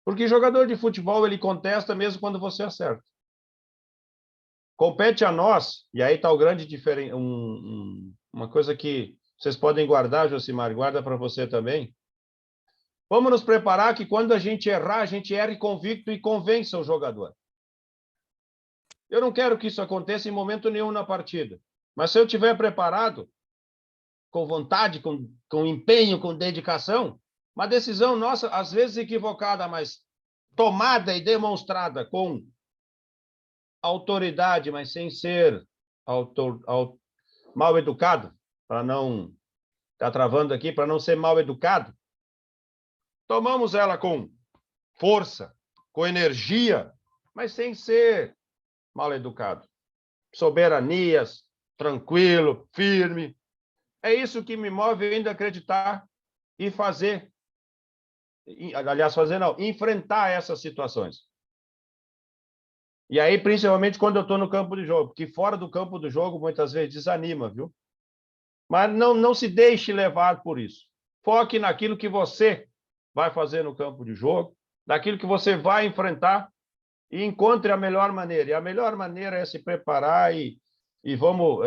Porque jogador de futebol, ele contesta mesmo quando você acerta. Compete a nós, e aí está o grande diferencial, uma coisa que vocês podem guardar, Josimar, guarda para você também. Vamos nos preparar que quando a gente errar, a gente erre convicto e convença o jogador. Eu não quero que isso aconteça em momento nenhum na partida. Mas se eu estiver preparado, com vontade, com empenho, com dedicação, uma decisão nossa, às vezes equivocada, mas tomada e demonstrada com autoridade, mas sem ser mal educado, para não estar travando aqui, para não ser mal educado. Tomamos ela com força, com energia, mas sem ser mal educado. Soberanias, tranquilo, firme. É isso que me move ainda a acreditar e fazer. Aliás, fazer não, enfrentar essas situações. E aí, principalmente quando eu estou no campo de jogo, porque fora do campo do jogo, muitas vezes desanima, viu? Mas não se deixe levar por isso. Foque naquilo que você vai fazer no campo de jogo, naquilo que você vai enfrentar e encontre a melhor maneira. E a melhor maneira é se preparar e vamos...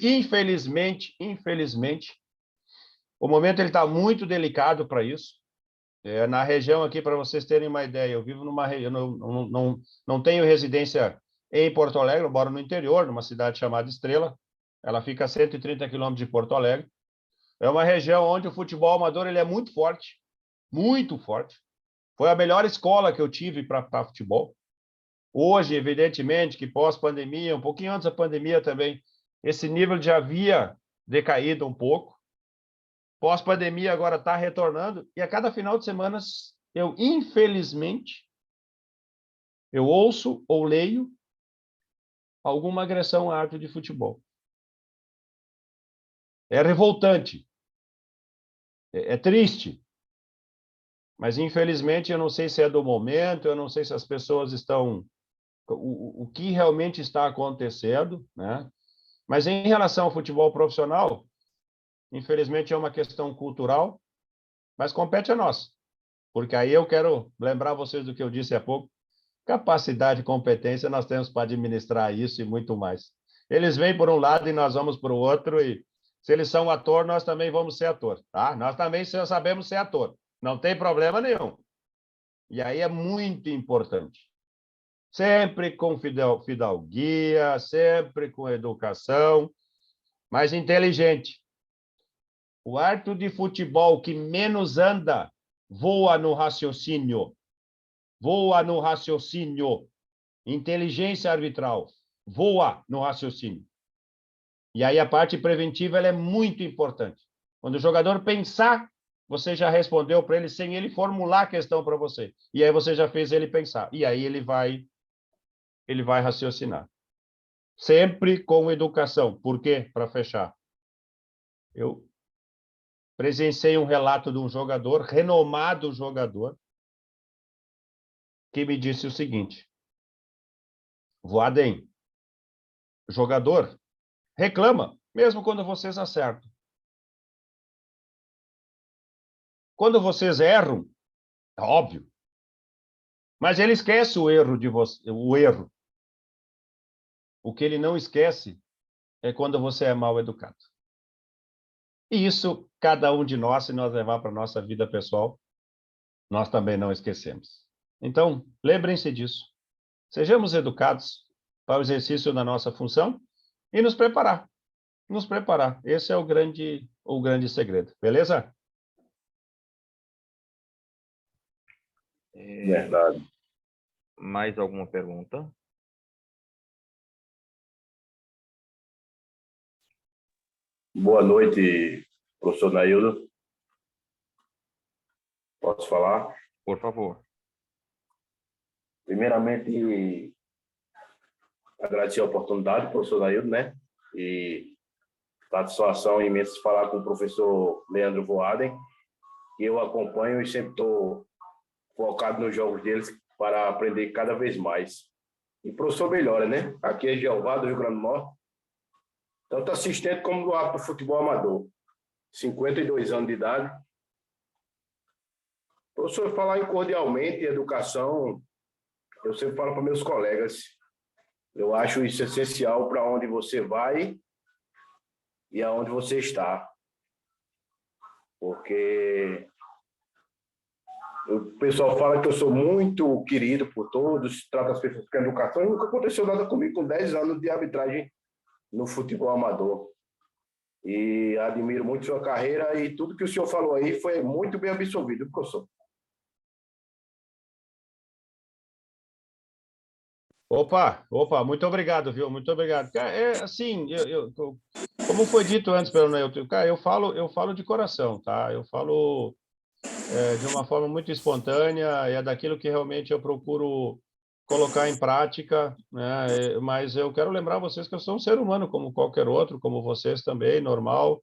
Infelizmente, o momento ele está muito delicado para isso. Na região aqui, para vocês terem uma ideia, eu vivo numa região, não tenho residência em Porto Alegre, eu moro no interior, numa cidade chamada Estrela. Ela fica a 130 quilômetros de Porto Alegre. É uma região onde o futebol amador ele é muito forte, muito forte. Foi a melhor escola que eu tive para futebol. Hoje, evidentemente, que pós-pandemia, um pouquinho antes da pandemia também, esse nível já havia decaído um pouco. Pós-pandemia agora está retornando, e a cada final de semana eu, infelizmente, eu ouço ou leio alguma agressão à arte de futebol. É revoltante, é triste, mas infelizmente eu não sei se é do momento, eu não sei se as pessoas estão... O que realmente está acontecendo, né? Mas em relação ao futebol profissional, infelizmente é uma questão cultural, mas compete a nós. Porque aí eu quero lembrar vocês do que eu disse há pouco. Capacidade e competência nós temos para administrar isso e muito mais. Eles vêm por um lado e nós vamos para o outro, e se eles são ator, nós também vamos ser ator, tá? Nós também sabemos ser ator. Não tem problema nenhum. E aí é muito importante. Sempre com fidalguia, sempre com educação, mas inteligente. O árbitro de futebol que menos anda, voa no raciocínio. Voa no raciocínio. Inteligência arbitral. Voa no raciocínio. E aí a parte preventiva ela é muito importante. Quando o jogador pensar, você já respondeu para ele sem ele formular a questão para você. E aí você já fez ele pensar. E aí ele vai raciocinar. Sempre com educação. Por quê? Para fechar. Eu presenciei um relato de um jogador, renomado jogador, que me disse o seguinte: Voaden, jogador, reclama, mesmo quando vocês acertam. Quando vocês erram, é óbvio, mas ele esquece o erro de você, o erro. O que ele não esquece é quando você é mal educado. E isso, cada um de nós, se nós levar para a nossa vida pessoal, nós também não esquecemos. Então, lembrem-se disso. Sejamos educados para o exercício da nossa função e nos preparar. Nos preparar. Esse é o grande segredo. Beleza? Verdade. Mais alguma pergunta? Boa noite, professor Naildo. Posso falar? Por favor. Primeiramente, agradecer a oportunidade, professor Naildo, né? E satisfação imensa falar com o professor Leandro Voaden, que eu acompanho e sempre estou focado nos jogos deles para aprender cada vez mais. E professor melhora, né? Aqui é Jeová do Rio Grande do Norte, tanto assistente como do ato do futebol amador. 52 anos de idade. Professor, falar em cordialmente, educação, eu sempre falo para meus colegas, eu acho isso essencial para onde você vai e aonde você está. Porque o pessoal fala que eu sou muito querido por todos, trata as pessoas com educação, e nunca aconteceu nada comigo com 10 anos de arbitragem no futebol amador. E admiro muito sua carreira e tudo que o senhor falou aí foi muito bem absorvido, professor. Opa, muito obrigado, viu? Muito obrigado. Cara, assim, como foi dito antes pelo Neilton, cara, eu falo de coração, tá? Eu falo de uma forma muito espontânea, é daquilo que realmente eu procuro colocar em prática, né? Mas eu quero lembrar vocês que eu sou um ser humano como qualquer outro, como vocês também, normal.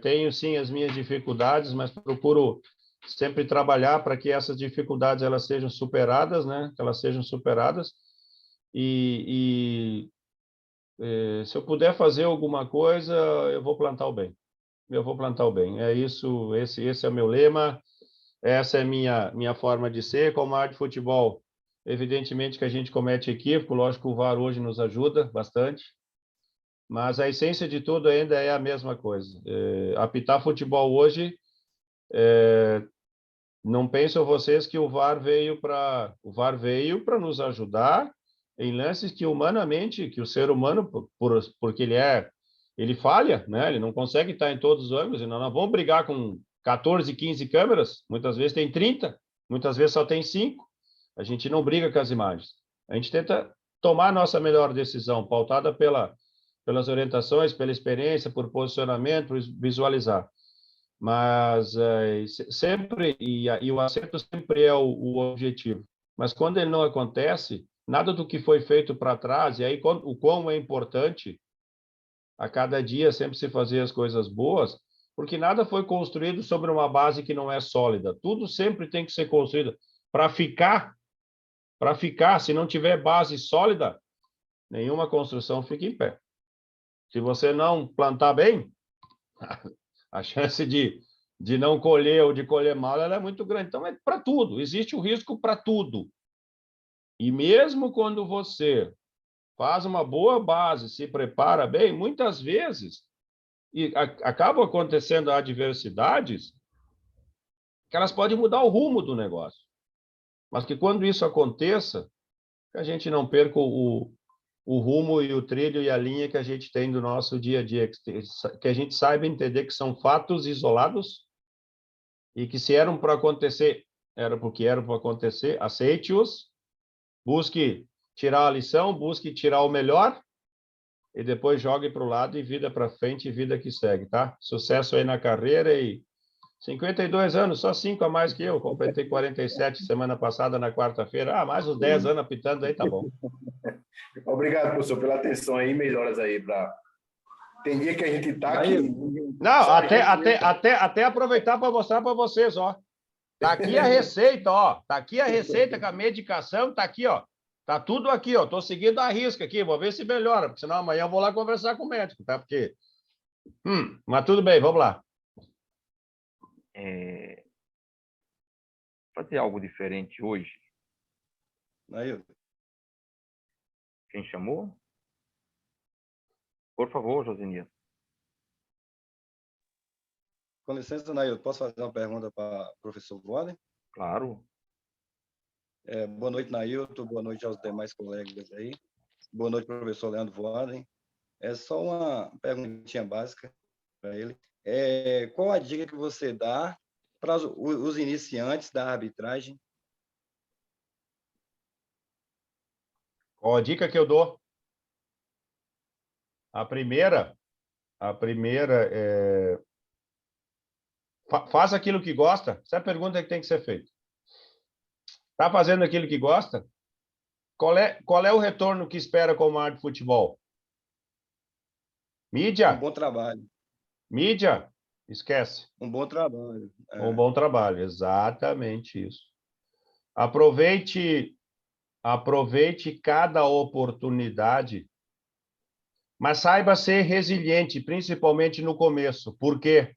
Tenho sim as minhas dificuldades, mas procuro sempre trabalhar para que essas dificuldades elas sejam superadas, né? Que elas sejam superadas. Se eu puder fazer alguma coisa, eu vou plantar o bem. Eu vou plantar o bem. É isso, esse é o meu lema, essa é a minha forma de ser. Como a arte de futebol, evidentemente que a gente comete equívoco, lógico que o VAR hoje nos ajuda bastante, mas a essência de tudo ainda é a mesma coisa. Apitar futebol hoje, não pensam vocês que o VAR veio para nos ajudar em lances que humanamente, que o ser humano, porque ele falha, né? Ele não consegue estar em todos os ângulos, e nós vamos brigar com 14, 15 câmeras, muitas vezes tem 30, muitas vezes só tem 5. A gente não briga com as imagens. A gente tenta tomar a nossa melhor decisão, pautada pelas orientações, pela experiência, por posicionamento, por visualizar. Mas sempre, e o acerto sempre é o objetivo. Mas quando ele não acontece, nada do que foi feito para trás, e aí o quão é importante a cada dia sempre se fazer as coisas boas, porque nada foi construído sobre uma base que não é sólida. Tudo sempre tem que ser construído para ficar, se não tiver base sólida, nenhuma construção fica em pé. Se você não plantar bem, a chance de não colher ou de colher mal ela é muito grande. Então, é para tudo, existe o risco para tudo. E mesmo quando você faz uma boa base, se prepara bem, muitas vezes acabam acontecendo adversidades que elas podem mudar o rumo do negócio. Mas que quando isso aconteça, que a gente não perca o rumo e o trilho e a linha que a gente tem do nosso dia a dia, que a gente saiba entender que são fatos isolados e que se eram para acontecer, era porque eram para acontecer, aceite-os, busque tirar a lição, busque tirar o melhor e depois jogue para o lado e vida para frente e vida que segue, tá? Sucesso aí na carreira e 52 anos, só 5 a mais que eu, completei 47 semana passada na quarta-feira. Mais uns 10 anos apitando aí, tá bom. Obrigado, professor, pela atenção aí, melhoras aí para... Tem dia que a gente tá aqui... Não, até aproveitar para mostrar para vocês, ó. Tá aqui a receita, ó. Tá aqui a receita com a medicação, tá aqui, ó. Tá tudo aqui, ó. Tô seguindo a risca aqui, vou ver se melhora, porque senão amanhã eu vou lá conversar com o médico, tá? Porque... mas tudo bem, vamos lá. Fazer algo diferente hoje. Nailton. Quem chamou? Por favor, Josinias. Com licença, Nailton, posso fazer uma pergunta para o professor Voaden? Claro. Boa noite, Nailton. Boa noite aos demais colegas aí. Boa noite, professor Leandro Voaden. É só uma perguntinha básica para ele. Qual a dica que você dá para os iniciantes da arbitragem? Qual a dica que eu dou? A primeira é... Faça aquilo que gosta. Essa é a pergunta que tem que ser feita. Está fazendo aquilo que gosta? Qual é o retorno que espera como arte de futebol? Mídia? Um bom trabalho. Mídia? Esquece. Um bom trabalho. Um bom trabalho, exatamente isso. Aproveite cada oportunidade, mas saiba ser resiliente, principalmente no começo, porque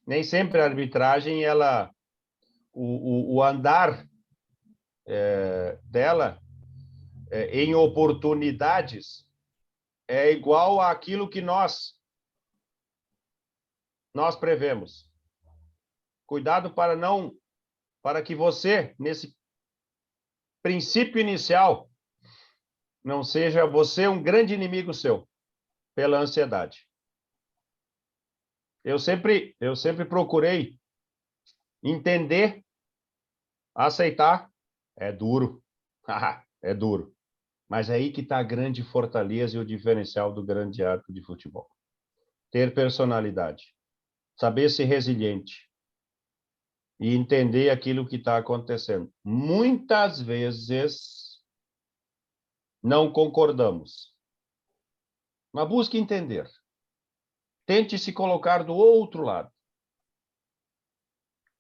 nem sempre a arbitragem, o andar dela em oportunidades é igual àquilo que nós prevemos. Cuidado para que você, nesse princípio inicial, não seja você um grande inimigo seu, pela ansiedade. Eu sempre procurei entender, aceitar. É duro. É duro. Mas é aí que está a grande fortaleza e o diferencial do grande árbitro de futebol. Ter personalidade, saber ser resiliente e entender aquilo que está acontecendo. Muitas vezes não concordamos, mas busque entender. Tente se colocar do outro lado.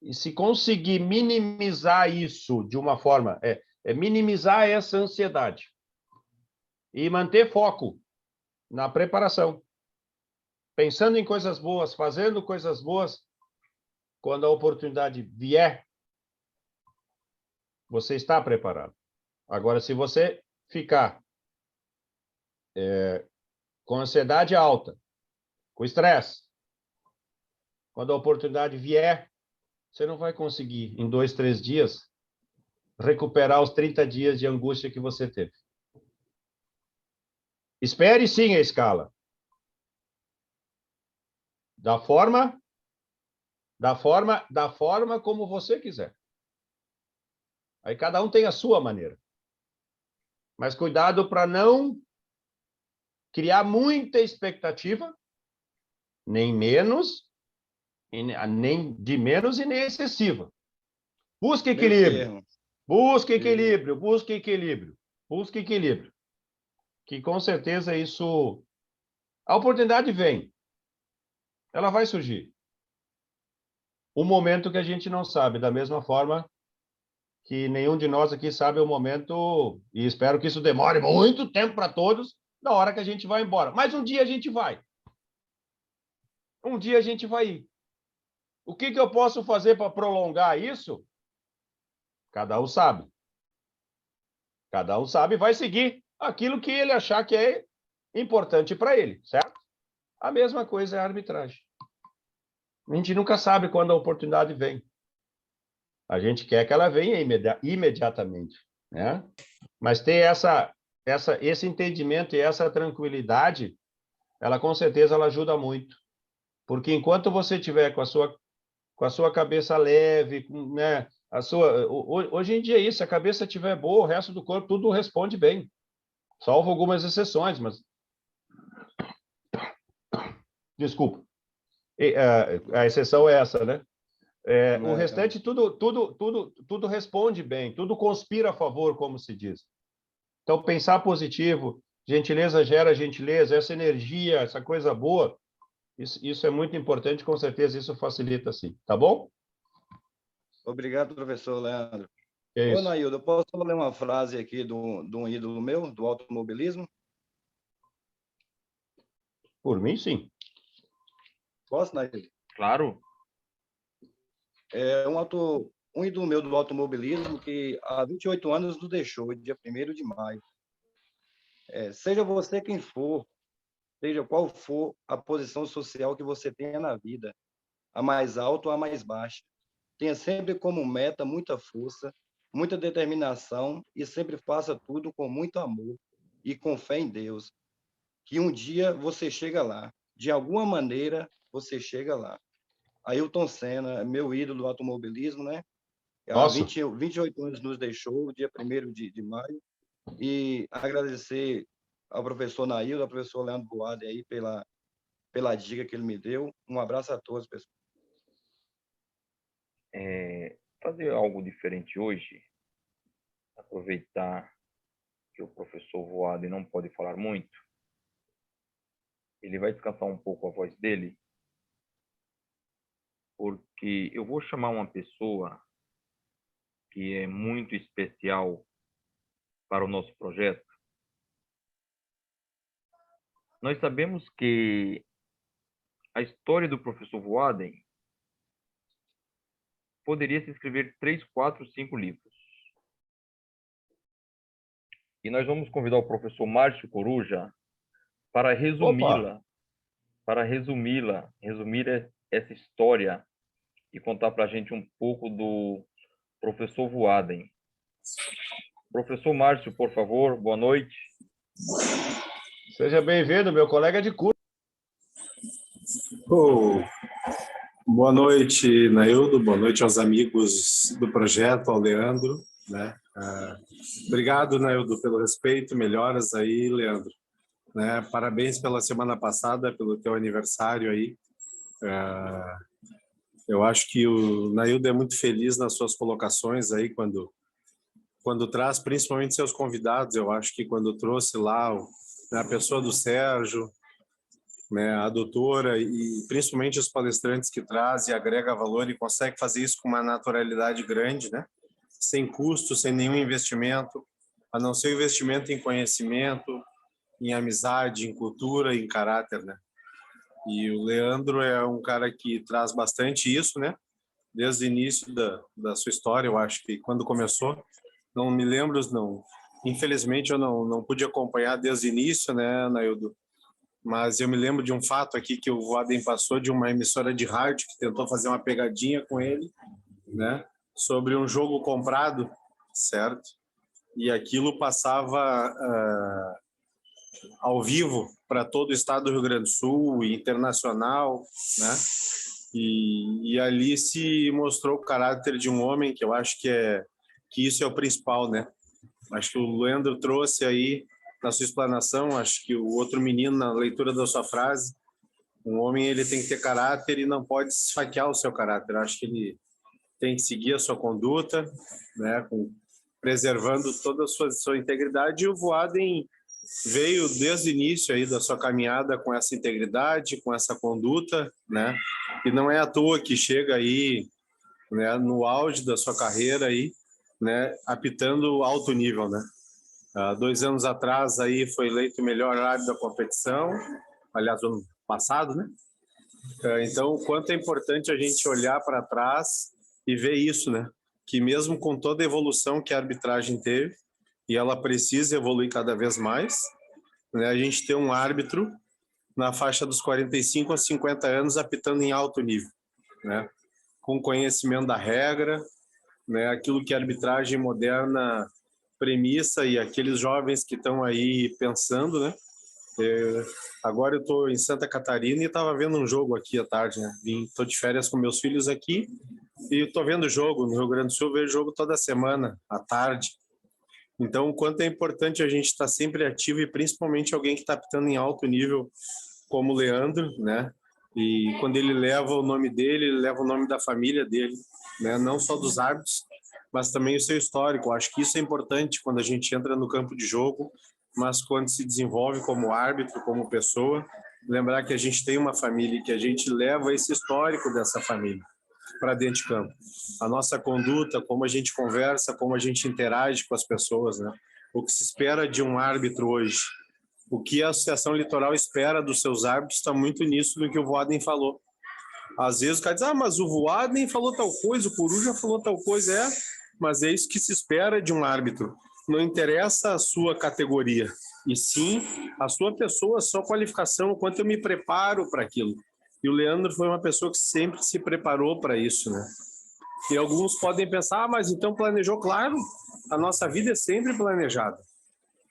E se conseguir minimizar isso de uma forma, minimizar essa ansiedade e manter foco na preparação, pensando em coisas boas, fazendo coisas boas, quando a oportunidade vier, você está preparado. Agora, se você ficar com ansiedade alta, com estresse, quando a oportunidade vier, você não vai conseguir, em 2, 3 dias, recuperar os 30 dias de angústia que você teve. Espere sim a escala. Da forma como você quiser. Aí cada um tem a sua maneira. Mas cuidado para não criar muita expectativa, nem menos, nem de menos e nem excessiva. Busque equilíbrio. Busque equilíbrio, busque equilíbrio. Busque equilíbrio. Que com certeza isso... A oportunidade vem. Ela vai surgir. O momento que a gente não sabe, da mesma forma que nenhum de nós aqui sabe o momento, e espero que isso demore muito tempo para todos, da hora que a gente vai embora. Mas um dia a gente vai. Um dia a gente vai ir. O que eu posso fazer para prolongar isso? Cada um sabe. Cada um sabe e vai seguir aquilo que ele achar que é importante para ele, certo? A mesma coisa é a arbitragem. A gente nunca sabe quando a oportunidade vem. A gente quer que ela venha imediatamente, né? Mas ter esse entendimento e essa tranquilidade, ela com certeza ela ajuda muito. Porque enquanto você tiver com a sua cabeça leve, né? Hoje em dia é isso, se a cabeça estiver boa, o resto do corpo tudo responde bem. Salvo algumas exceções, mas... Desculpa. A exceção é essa, né? O restante, tudo responde bem, tudo conspira a favor, como se diz. Então, pensar positivo, gentileza gera gentileza, essa energia, essa coisa boa, isso é muito importante, com certeza isso facilita, sim. Tá bom? Obrigado, professor Leandro. É isso. Ô, Naildo, eu posso ler uma frase aqui de um ídolo meu, do automobilismo? Por mim, sim. Posso, Naildo? Claro. É um ídolo meu do automobilismo que há 28 anos nos deixou, dia 1º de maio. Seja você quem for, seja qual for a posição social que você tenha na vida, a mais alta ou a mais baixa, tenha sempre como meta muita força, muita determinação e sempre faça tudo com muito amor e com fé em Deus, que um dia você chega lá. De alguma maneira, você chega lá. Ayrton Senna, meu ídolo do automobilismo, né? Há 28 anos nos deixou, dia 1º de maio, e agradecer ao professor Naildo, ao professor Leandro Voaden aí pela dica que ele me deu. Um abraço a todos, pessoal. Fazer algo diferente hoje, aproveitar que o professor Voaden não pode falar muito, ele vai descansar um pouco a voz dele, porque eu vou chamar uma pessoa que é muito especial para o nosso projeto. Nós sabemos que a história do professor Voaden poderia se escrever 3, 4, 5 livros. E nós vamos convidar o professor Márcio Coruja para resumir essa história e contar para a gente um pouco do professor Voaden. Professor Márcio, por favor, boa noite. Seja bem-vindo, meu colega de curso. Boa noite, Naildo, boa noite aos amigos do projeto, ao Leandro, né? Obrigado, Naildo, pelo respeito. Melhoras aí, Leandro. Né? Parabéns pela semana passada, pelo teu aniversário aí. Eu acho que o Naildo é muito feliz nas suas colocações aí, quando traz principalmente seus convidados. Eu acho que quando trouxe lá a pessoa do Sérgio, né, a doutora e principalmente os palestrantes que traz e agrega valor e consegue fazer isso com uma naturalidade grande, né? Sem custo, sem nenhum investimento, a não ser investimento em conhecimento, em amizade, em cultura, em caráter, né? E o Leandro é um cara que traz bastante isso, né? Desde o início da sua história, eu acho que quando começou, não me lembro, não. Infelizmente eu não pude acompanhar desde o início, né, Naildo? Mas eu me lembro de um fato aqui que o Voaden passou de uma emissora de rádio que tentou fazer uma pegadinha com ele, né? Sobre um jogo comprado, certo? E aquilo passava ao vivo para todo o estado do Rio Grande do Sul e internacional, né? E ali se mostrou o caráter de um homem que eu acho que isso é o principal, né? Acho que o Leandro trouxe aí na sua explanação, acho que o outro menino na leitura da sua frase, um homem ele tem que ter caráter e não pode esfaquear o seu caráter. Acho que ele tem que seguir a sua conduta, né, preservando toda a sua integridade. E o Voaden veio desde o início aí da sua caminhada com essa integridade, com essa conduta, né? E não é à toa que chega aí, né, no auge da sua carreira aí, né, apitando alto nível, né? 2 anos atrás aí foi eleito o melhor árbitro da competição, aliás, ano passado, né? Então, o quanto é importante a gente olhar para trás e ver isso, né? Que mesmo com toda a evolução que a arbitragem teve, e ela precisa evoluir cada vez mais, né? A gente tem um árbitro na faixa dos 45 a 50 anos apitando em alto nível, né? Com conhecimento da regra, né? Aquilo que a arbitragem moderna premissa e aqueles jovens que estão aí pensando, né? Agora eu estou em Santa Catarina e estava vendo um jogo aqui à tarde, né? Estou de férias com meus filhos aqui e estou vendo jogo no Rio Grande do Sul, vejo jogo toda semana à tarde. Então, o quanto é importante a gente estar sempre ativo e principalmente alguém que está apitando em alto nível, como o Leandro, né? E quando ele leva o nome dele, ele leva o nome da família dele, né? Não só dos árbitros, mas também o seu histórico. Acho que isso é importante quando a gente entra no campo de jogo, mas quando se desenvolve como árbitro, como pessoa, lembrar que a gente tem uma família e que a gente leva esse histórico dessa família para dentro de campo. A nossa conduta, como a gente conversa, como a gente interage com as pessoas, né? O que se espera de um árbitro hoje, o que a Associação Litoral espera dos seus árbitros está muito nisso do que o Voaden falou. Às vezes o cara diz, mas o Voaden falou tal coisa, o Coruja falou tal coisa, mas é isso que se espera de um árbitro. Não interessa a sua categoria, e sim a sua pessoa, a sua qualificação, o quanto eu me preparo para aquilo. E o Leandro foi uma pessoa que sempre se preparou para isso, né? E alguns podem pensar, mas então planejou? Claro, a nossa vida é sempre planejada,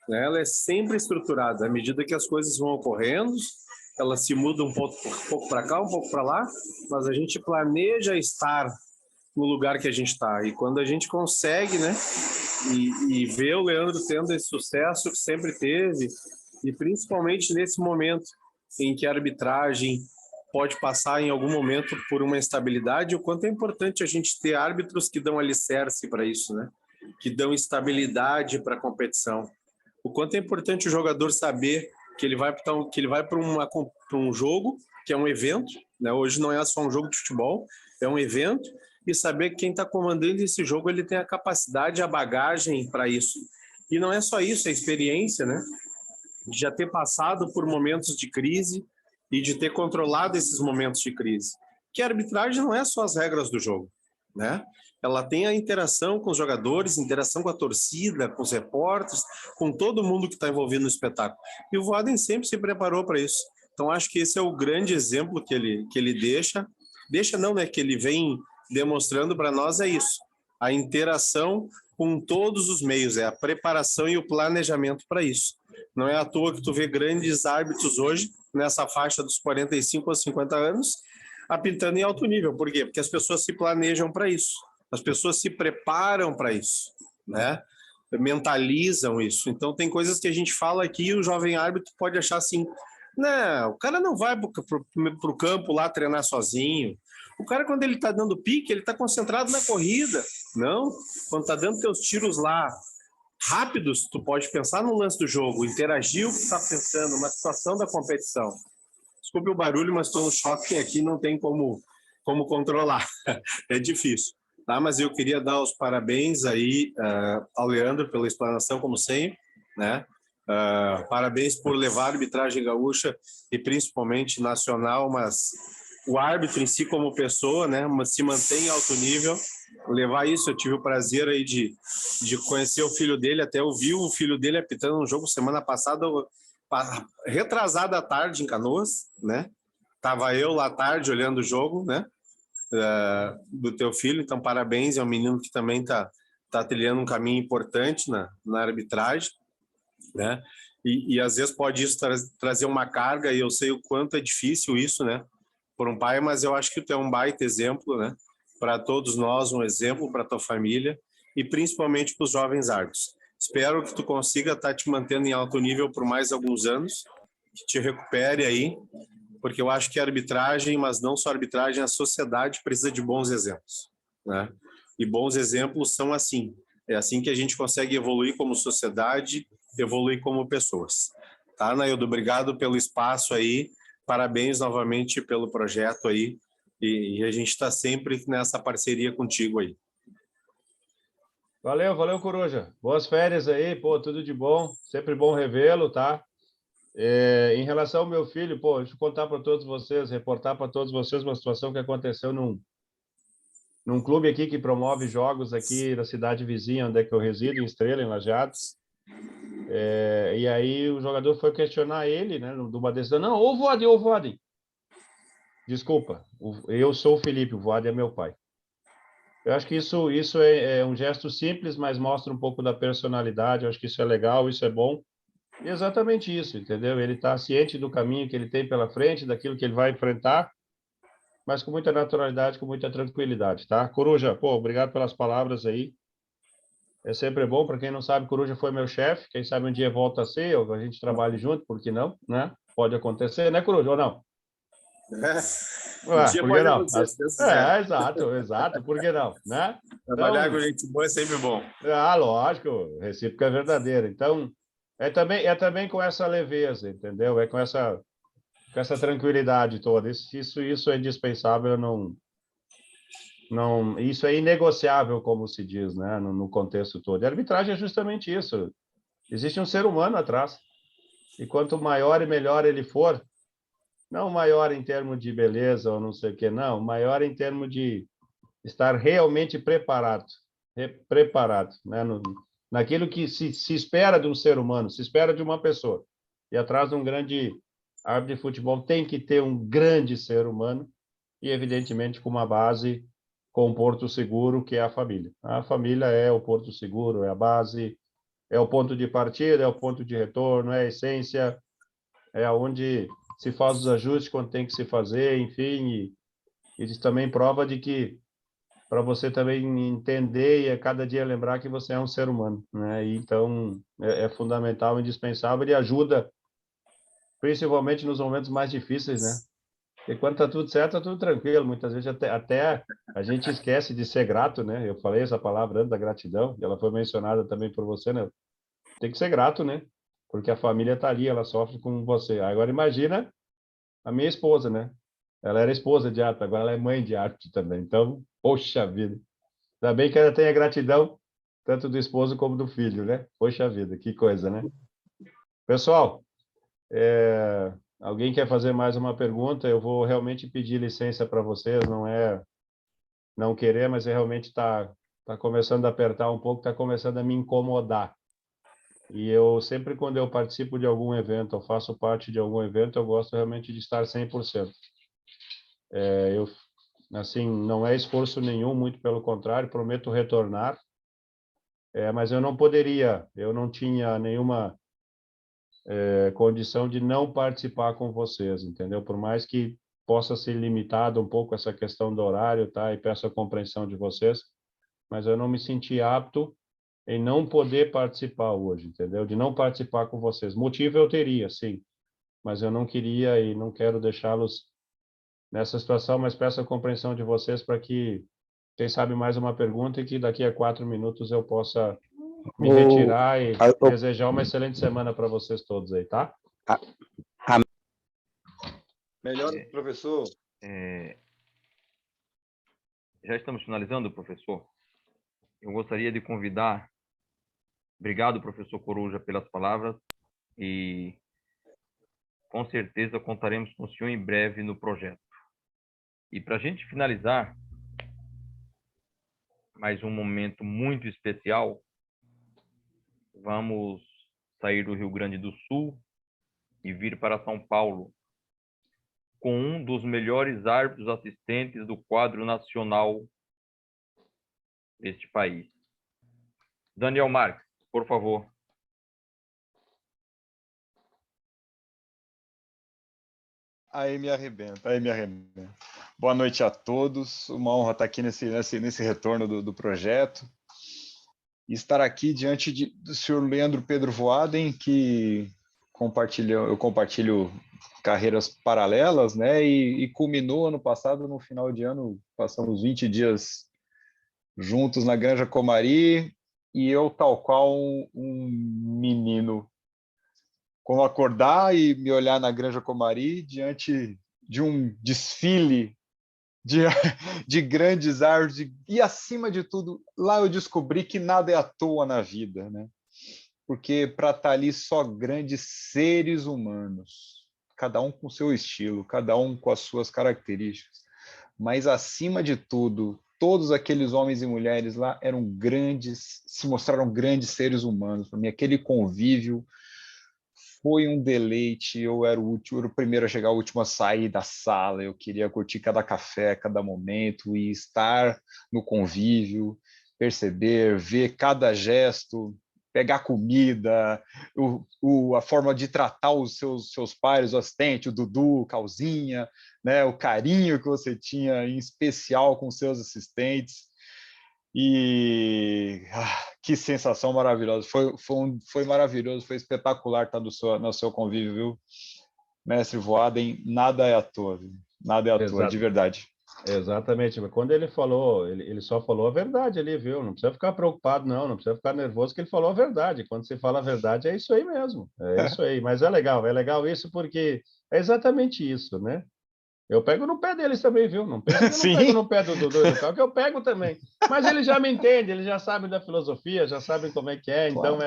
né? Ela é sempre estruturada. À medida que as coisas vão ocorrendo, elas se mudam um pouco para cá, um pouco para lá, mas a gente planeja estar no lugar que a gente está. E quando a gente consegue, né, e ver o Leandro tendo esse sucesso que sempre teve, e principalmente nesse momento em que a arbitragem pode passar em algum momento por uma instabilidade, o quanto é importante a gente ter árbitros que dão alicerce para isso, né? Que dão estabilidade para a competição. O quanto é importante o jogador saber que ele vai para um jogo, que é um evento, né? Hoje não é só um jogo de futebol, é um evento, e saber que quem está comandando esse jogo ele tem a capacidade, a bagagem para isso. E não é só isso, é a experiência, né? De já ter passado por momentos de crise e de ter controlado esses momentos de crise. Que a arbitragem não é só as regras do jogo, né? Ela tem a interação com os jogadores, interação com a torcida, com os repórteres, com todo mundo que está envolvido no espetáculo. E o Voaden sempre se preparou para isso. Então, acho que esse é o grande exemplo que ele deixa. Deixa não, né? Que ele vem demonstrando para nós é isso. A interação com todos os meios, é a preparação e o planejamento para isso. Não é à toa que tu vê grandes árbitros hoje, nessa faixa dos 45 a 50 anos, apitando em alto nível. Por quê? Porque as pessoas se planejam para isso. As pessoas se preparam para isso, né? mentalizam isso. Então, tem coisas que a gente fala aqui e o jovem árbitro pode achar assim, não, o cara não vai para o campo lá treinar sozinho. O cara, quando ele está dando pique, ele está concentrado na corrida. Não, quando está dando teus tiros lá rápidos, tu pode pensar no lance do jogo, interagir o que está pensando, uma situação da competição. Desculpe o barulho, mas estou no shopping aqui, não tem como controlar. É difícil. Tá? Mas eu queria dar os parabéns aí ao Leandro pela explanação, como sempre, né? Parabéns por levar a arbitragem gaúcha e principalmente nacional, mas o árbitro em si como pessoa, né, se mantém em alto nível. Levar isso, eu tive o prazer aí de conhecer o filho dele, até eu vi o filho dele apitando um jogo semana passada, retrasada à tarde em Canoas, né? Tava eu lá à tarde olhando o jogo, né? Do teu filho, então parabéns, é um menino que também tá trilhando um caminho importante na arbitragem, né? E às vezes pode isso trazer uma carga, e eu sei o quanto é difícil isso, né? Por um pai, mas eu acho que tu é um baita exemplo, né? Para todos nós, um exemplo para tua família e principalmente para os jovens árbitros. Espero que tu consiga estar te mantendo em alto nível por mais alguns anos, que te recupere aí, porque eu acho que a arbitragem, mas não só a arbitragem, a sociedade precisa de bons exemplos, né? E bons exemplos são assim. É assim que a gente consegue evoluir como sociedade, evoluir como pessoas. Tá, Naildo? Obrigado pelo espaço aí. Parabéns novamente pelo projeto aí. E a gente está sempre nessa parceria contigo aí. Valeu, valeu, Coruja. Boas férias aí, pô, tudo de bom. Sempre bom revê-lo, tá? Em relação ao meu filho, pô, deixa eu contar para todos vocês, reportar para todos vocês uma situação que aconteceu num clube aqui que promove jogos aqui na cidade vizinha, onde é que eu resido, em Estrela, em Lajeados. E aí o jogador foi questionar ele, né, numa decisão. Não, ô Voaden. Desculpa, eu sou o Felipe, o Voaden é meu pai. Eu acho que isso é um gesto simples, mas mostra um pouco da personalidade. Eu acho que isso é legal, isso é bom. E exatamente isso, entendeu? Ele está ciente do caminho que ele tem pela frente, daquilo que ele vai enfrentar, mas com muita naturalidade, com muita tranquilidade, tá? Coruja, pô, obrigado pelas palavras aí. É sempre bom. Para quem não sabe, Coruja foi meu chefe. Quem sabe um dia volta a ser, ou a gente trabalhe junto, por que não, né? Pode acontecer, né, Coruja, ou não? Um dia Por que pode não? acontecer, se Deus quiser. Exato, por que não, né? Trabalhar Então, com gente boa é sempre bom. lógico, recíproca é verdadeira. Então, é também com essa leveza, entendeu? É com essa tranquilidade toda. Isso é indispensável, isso é inegociável, como se diz, né? No contexto todo. E a arbitragem é justamente isso. Existe um ser humano atrás. E quanto maior e melhor ele for, não maior em termos de beleza ou não sei o que, não, maior em termos de estar realmente preparado, né? Naquilo que se espera de um ser humano, se espera de uma pessoa. E atrás de um grande árbitro de futebol tem que ter um grande ser humano e, evidentemente, com uma base, com um porto seguro, que é a família. A família é o porto seguro, é a base, é o ponto de partida, é o ponto de retorno, é a essência, é onde se faz os ajustes quando tem que se fazer, enfim, e isso também prova de que para você também entender e a cada dia lembrar que você é um ser humano, né? E então é fundamental, indispensável e ajuda, principalmente nos momentos mais difíceis, né? Porque quando tá tudo certo, tá tudo tranquilo. Muitas vezes até a gente esquece de ser grato, né? Eu falei essa palavra antes da gratidão, e ela foi mencionada também por você, né? Tem que ser grato, né? Porque a família tá ali, ela sofre com você. Agora imagina a minha esposa, né? Ela era esposa de árbitro, agora ela é mãe de árbitro também. Então, poxa vida. Ainda bem que ela tem a gratidão, tanto do esposo como do filho, né? Poxa vida, que coisa, né? Pessoal, alguém quer fazer mais uma pergunta? Eu vou realmente pedir licença para vocês, não é não querer, mas realmente está começando a apertar um pouco, está começando a me incomodar. E eu sempre, quando eu participo de algum evento, eu faço parte de algum evento, eu gosto realmente de estar 100%. Assim, não é esforço nenhum, muito pelo contrário, prometo retornar, mas eu não tinha nenhuma condição de não participar com vocês, entendeu? Por mais que possa ser limitado um pouco essa questão do horário, tá? E peço a compreensão de vocês, mas eu não me senti apto em não poder participar hoje, entendeu? De não participar com vocês. Motivo eu teria, sim, mas eu não queria e não quero deixá-los nessa situação, mas peço a compreensão de vocês para que, quem sabe, mais uma pergunta e que daqui a 4 minutos eu possa me retirar e desejar uma excelente semana para vocês todos aí, tá? Melhor, professor. Já estamos finalizando, professor. Eu gostaria de convidar... Obrigado, professor Coruja, pelas palavras e com certeza contaremos com o senhor em breve no projeto. E para a gente finalizar, mais um momento muito especial, vamos sair do Rio Grande do Sul e vir para São Paulo com um dos melhores árbitros assistentes do quadro nacional deste país. Daniel Marques, por favor. Aí me arrebenta, aí me arrebenta. Boa noite a todos, uma honra estar aqui nesse retorno do projeto e estar aqui diante do senhor Leandro Pedro Voaden, que eu compartilho carreiras paralelas, né, e culminou ano passado, no final de ano, passamos 20 dias juntos na Granja Comari, e eu, tal qual um menino, como acordar e me olhar na Granja Comari diante de um desfile de grandes árvores, e acima de tudo, lá eu descobri que nada é à toa na vida, né? Porque para estar ali só grandes seres humanos, cada um com seu estilo, cada um com as suas características, mas acima de tudo, todos aqueles homens e mulheres lá eram grandes, se mostraram grandes seres humanos. Para mim, aquele convívio foi um deleite. Eu era o primeiro a chegar, o último a sair da sala. Eu queria curtir cada café, cada momento e estar no convívio, perceber, ver cada gesto, pegar comida, a forma de tratar os seus pares, o assistente, o Dudu, o Calzinha, né, o carinho que você tinha, em especial, com seus assistentes. E que sensação maravilhosa. Foi maravilhoso, foi espetacular estar no seu convívio, viu? Mestre Voaden, nada é à toa, viu? Nada é à toa, de verdade. Exatamente. Quando ele falou, ele só falou a verdade ali, viu? Não precisa ficar preocupado, não precisa ficar nervoso, que ele falou a verdade. Quando você fala a verdade, é isso aí mesmo. É isso aí. Mas é legal isso porque é exatamente isso, né? Eu pego no pé deles também, viu? Não pensa que eu não pego no pé do Dudu e do Carlos, que eu pego também. Mas eles já me entendem, eles já sabem da filosofia, já sabem como é que é. Então,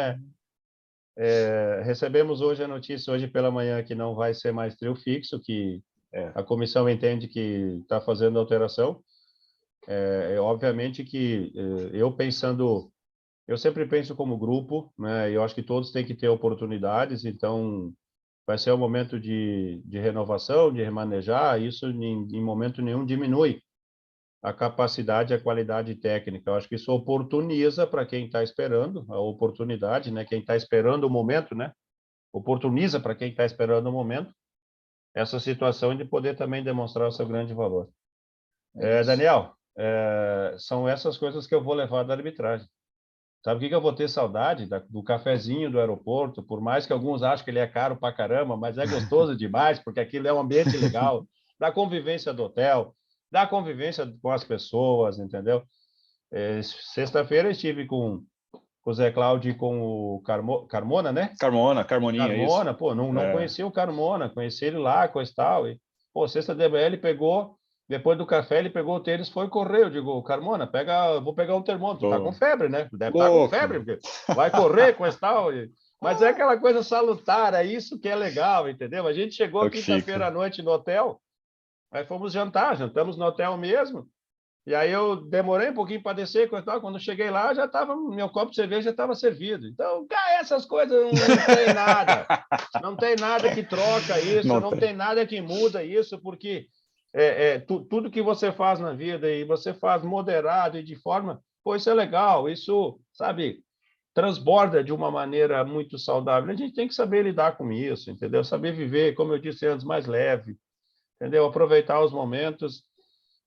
recebemos hoje a notícia, hoje pela manhã, que não vai ser mais trio fixo, que a comissão entende que está fazendo alteração. Obviamente que eu sempre penso como grupo, né? Eu acho que todos têm que ter oportunidades, então vai ser um momento de renovação, de remanejar. Isso em momento nenhum diminui a capacidade e a qualidade técnica. Eu acho que isso oportuniza para quem está esperando a oportunidade, né? Quem está esperando o momento, né? Oportuniza para quem está esperando o momento essa situação de poder também demonstrar o seu grande valor. Daniel, são essas coisas que eu vou levar da arbitragem. Sabe o que eu vou ter saudade? Do cafezinho do aeroporto, por mais que alguns achem que ele é caro pra caramba, mas é gostoso demais, porque aquilo é um ambiente legal, da convivência do hotel, da convivência com as pessoas, entendeu? Sexta-feira eu estive com o Zé Cláudio e com o Carmona, né? Carmoninha, Carmona, isso. pô, não conhecia o Carmona, conheci ele lá, coisa e tal, e, pô, sexta DBL ele pegou, depois do café ele pegou o tênis, foi correr, eu digo, Carmona, vou pegar um termômetro, tá com febre, né? Deve estar com febre, porque vai correr, coisa e tal, mas é aquela coisa salutar, é isso que é legal, entendeu? A gente chegou quinta-feira à noite no hotel, aí fomos jantar, jantamos no hotel mesmo, e aí eu demorei um pouquinho para descer, coisa e tal. Quando cheguei lá, já estava, meu copo de cerveja já estava servido. Então, cara, essas coisas não tem nada. Não tem nada que troca isso, não tem nada que muda isso, porque tudo que você faz na vida e você faz moderado e de forma, pô, isso é legal, isso, sabe, transborda de uma maneira muito saudável. A gente tem que saber lidar com isso, entendeu? Saber viver, como eu disse antes, mais leve, entendeu? Aproveitar os momentos,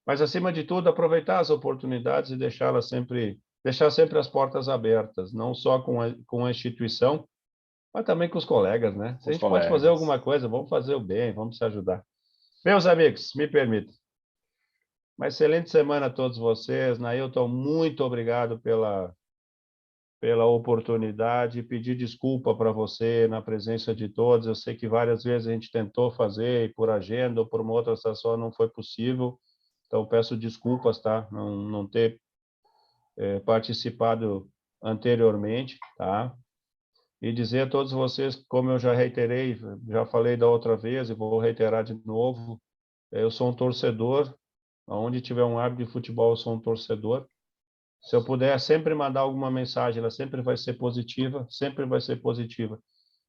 mas, acima de tudo, aproveitar as oportunidades e deixá-las sempre deixar sempre as portas abertas, não só com a instituição, mas também com os colegas, né? Se a gente pode fazer alguma coisa, vamos fazer o bem, vamos se ajudar. Meus amigos, me permitam. Uma excelente semana a todos vocês. Nailton, muito obrigado pela oportunidade. Pedir desculpa para você na presença de todos. Eu sei que várias vezes a gente tentou fazer, e por agenda ou por uma outra situação não foi possível. Então, peço desculpas, tá? Não ter participado anteriormente, tá? E dizer a todos vocês, como eu já reiterei, já falei da outra vez e vou reiterar de novo, eu sou um torcedor. Onde tiver um árbitro de futebol, eu sou um torcedor. Se eu puder sempre mandar alguma mensagem, ela sempre vai ser positiva, sempre vai ser positiva.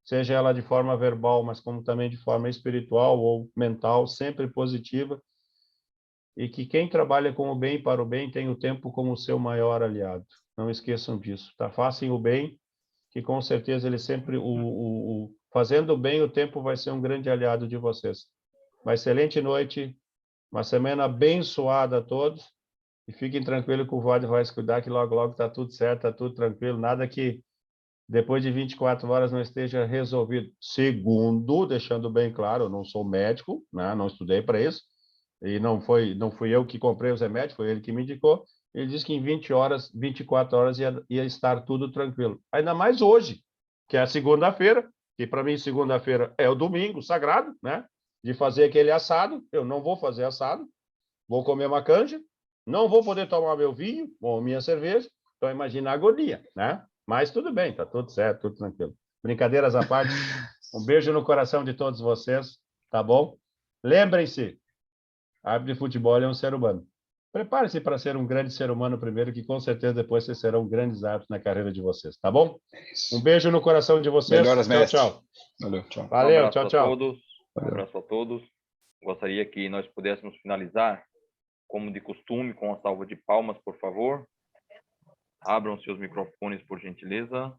Seja ela de forma verbal, mas como também de forma espiritual ou mental, sempre positiva. E que quem trabalha com o bem e para o bem tem o tempo como seu maior aliado. Não esqueçam disso, tá? Façam o bem, que com certeza ele sempre, fazendo o bem, o tempo vai ser um grande aliado de vocês. Uma excelente noite. Uma semana abençoada a todos e fiquem tranquilos que o Vade vai se cuidar, que logo, logo está tudo certo, está tudo tranquilo, nada que depois de 24 horas não esteja resolvido. Segundo, deixando bem claro, eu não sou médico, né? Não estudei para isso, e não fui eu que comprei os remédios, foi ele que me indicou. Ele disse que em 24 horas ia estar tudo tranquilo. Ainda mais hoje, que é a segunda-feira, que para mim segunda-feira é o domingo sagrado, né? De fazer aquele assado. Eu não vou fazer assado, vou comer uma canja, não vou poder tomar meu vinho ou minha cerveja, então imagina a agonia, né? Mas tudo bem, tá tudo certo, tudo tranquilo. Brincadeiras à parte, um beijo no coração de todos vocês, tá bom? Lembrem-se, árbitro de futebol é um ser humano. Prepare-se para ser um grande ser humano primeiro, que com certeza depois vocês serão grandes árbitros na carreira de vocês, tá bom? Um beijo no coração de vocês. Melhoras, tchau, mestre. tchau. Valeu, tchau. Valeu, tchau, tchau. Um abraço a todos. Gostaria que nós pudéssemos finalizar, como de costume, com a salva de palmas, por favor. Abram seus microfones, por gentileza.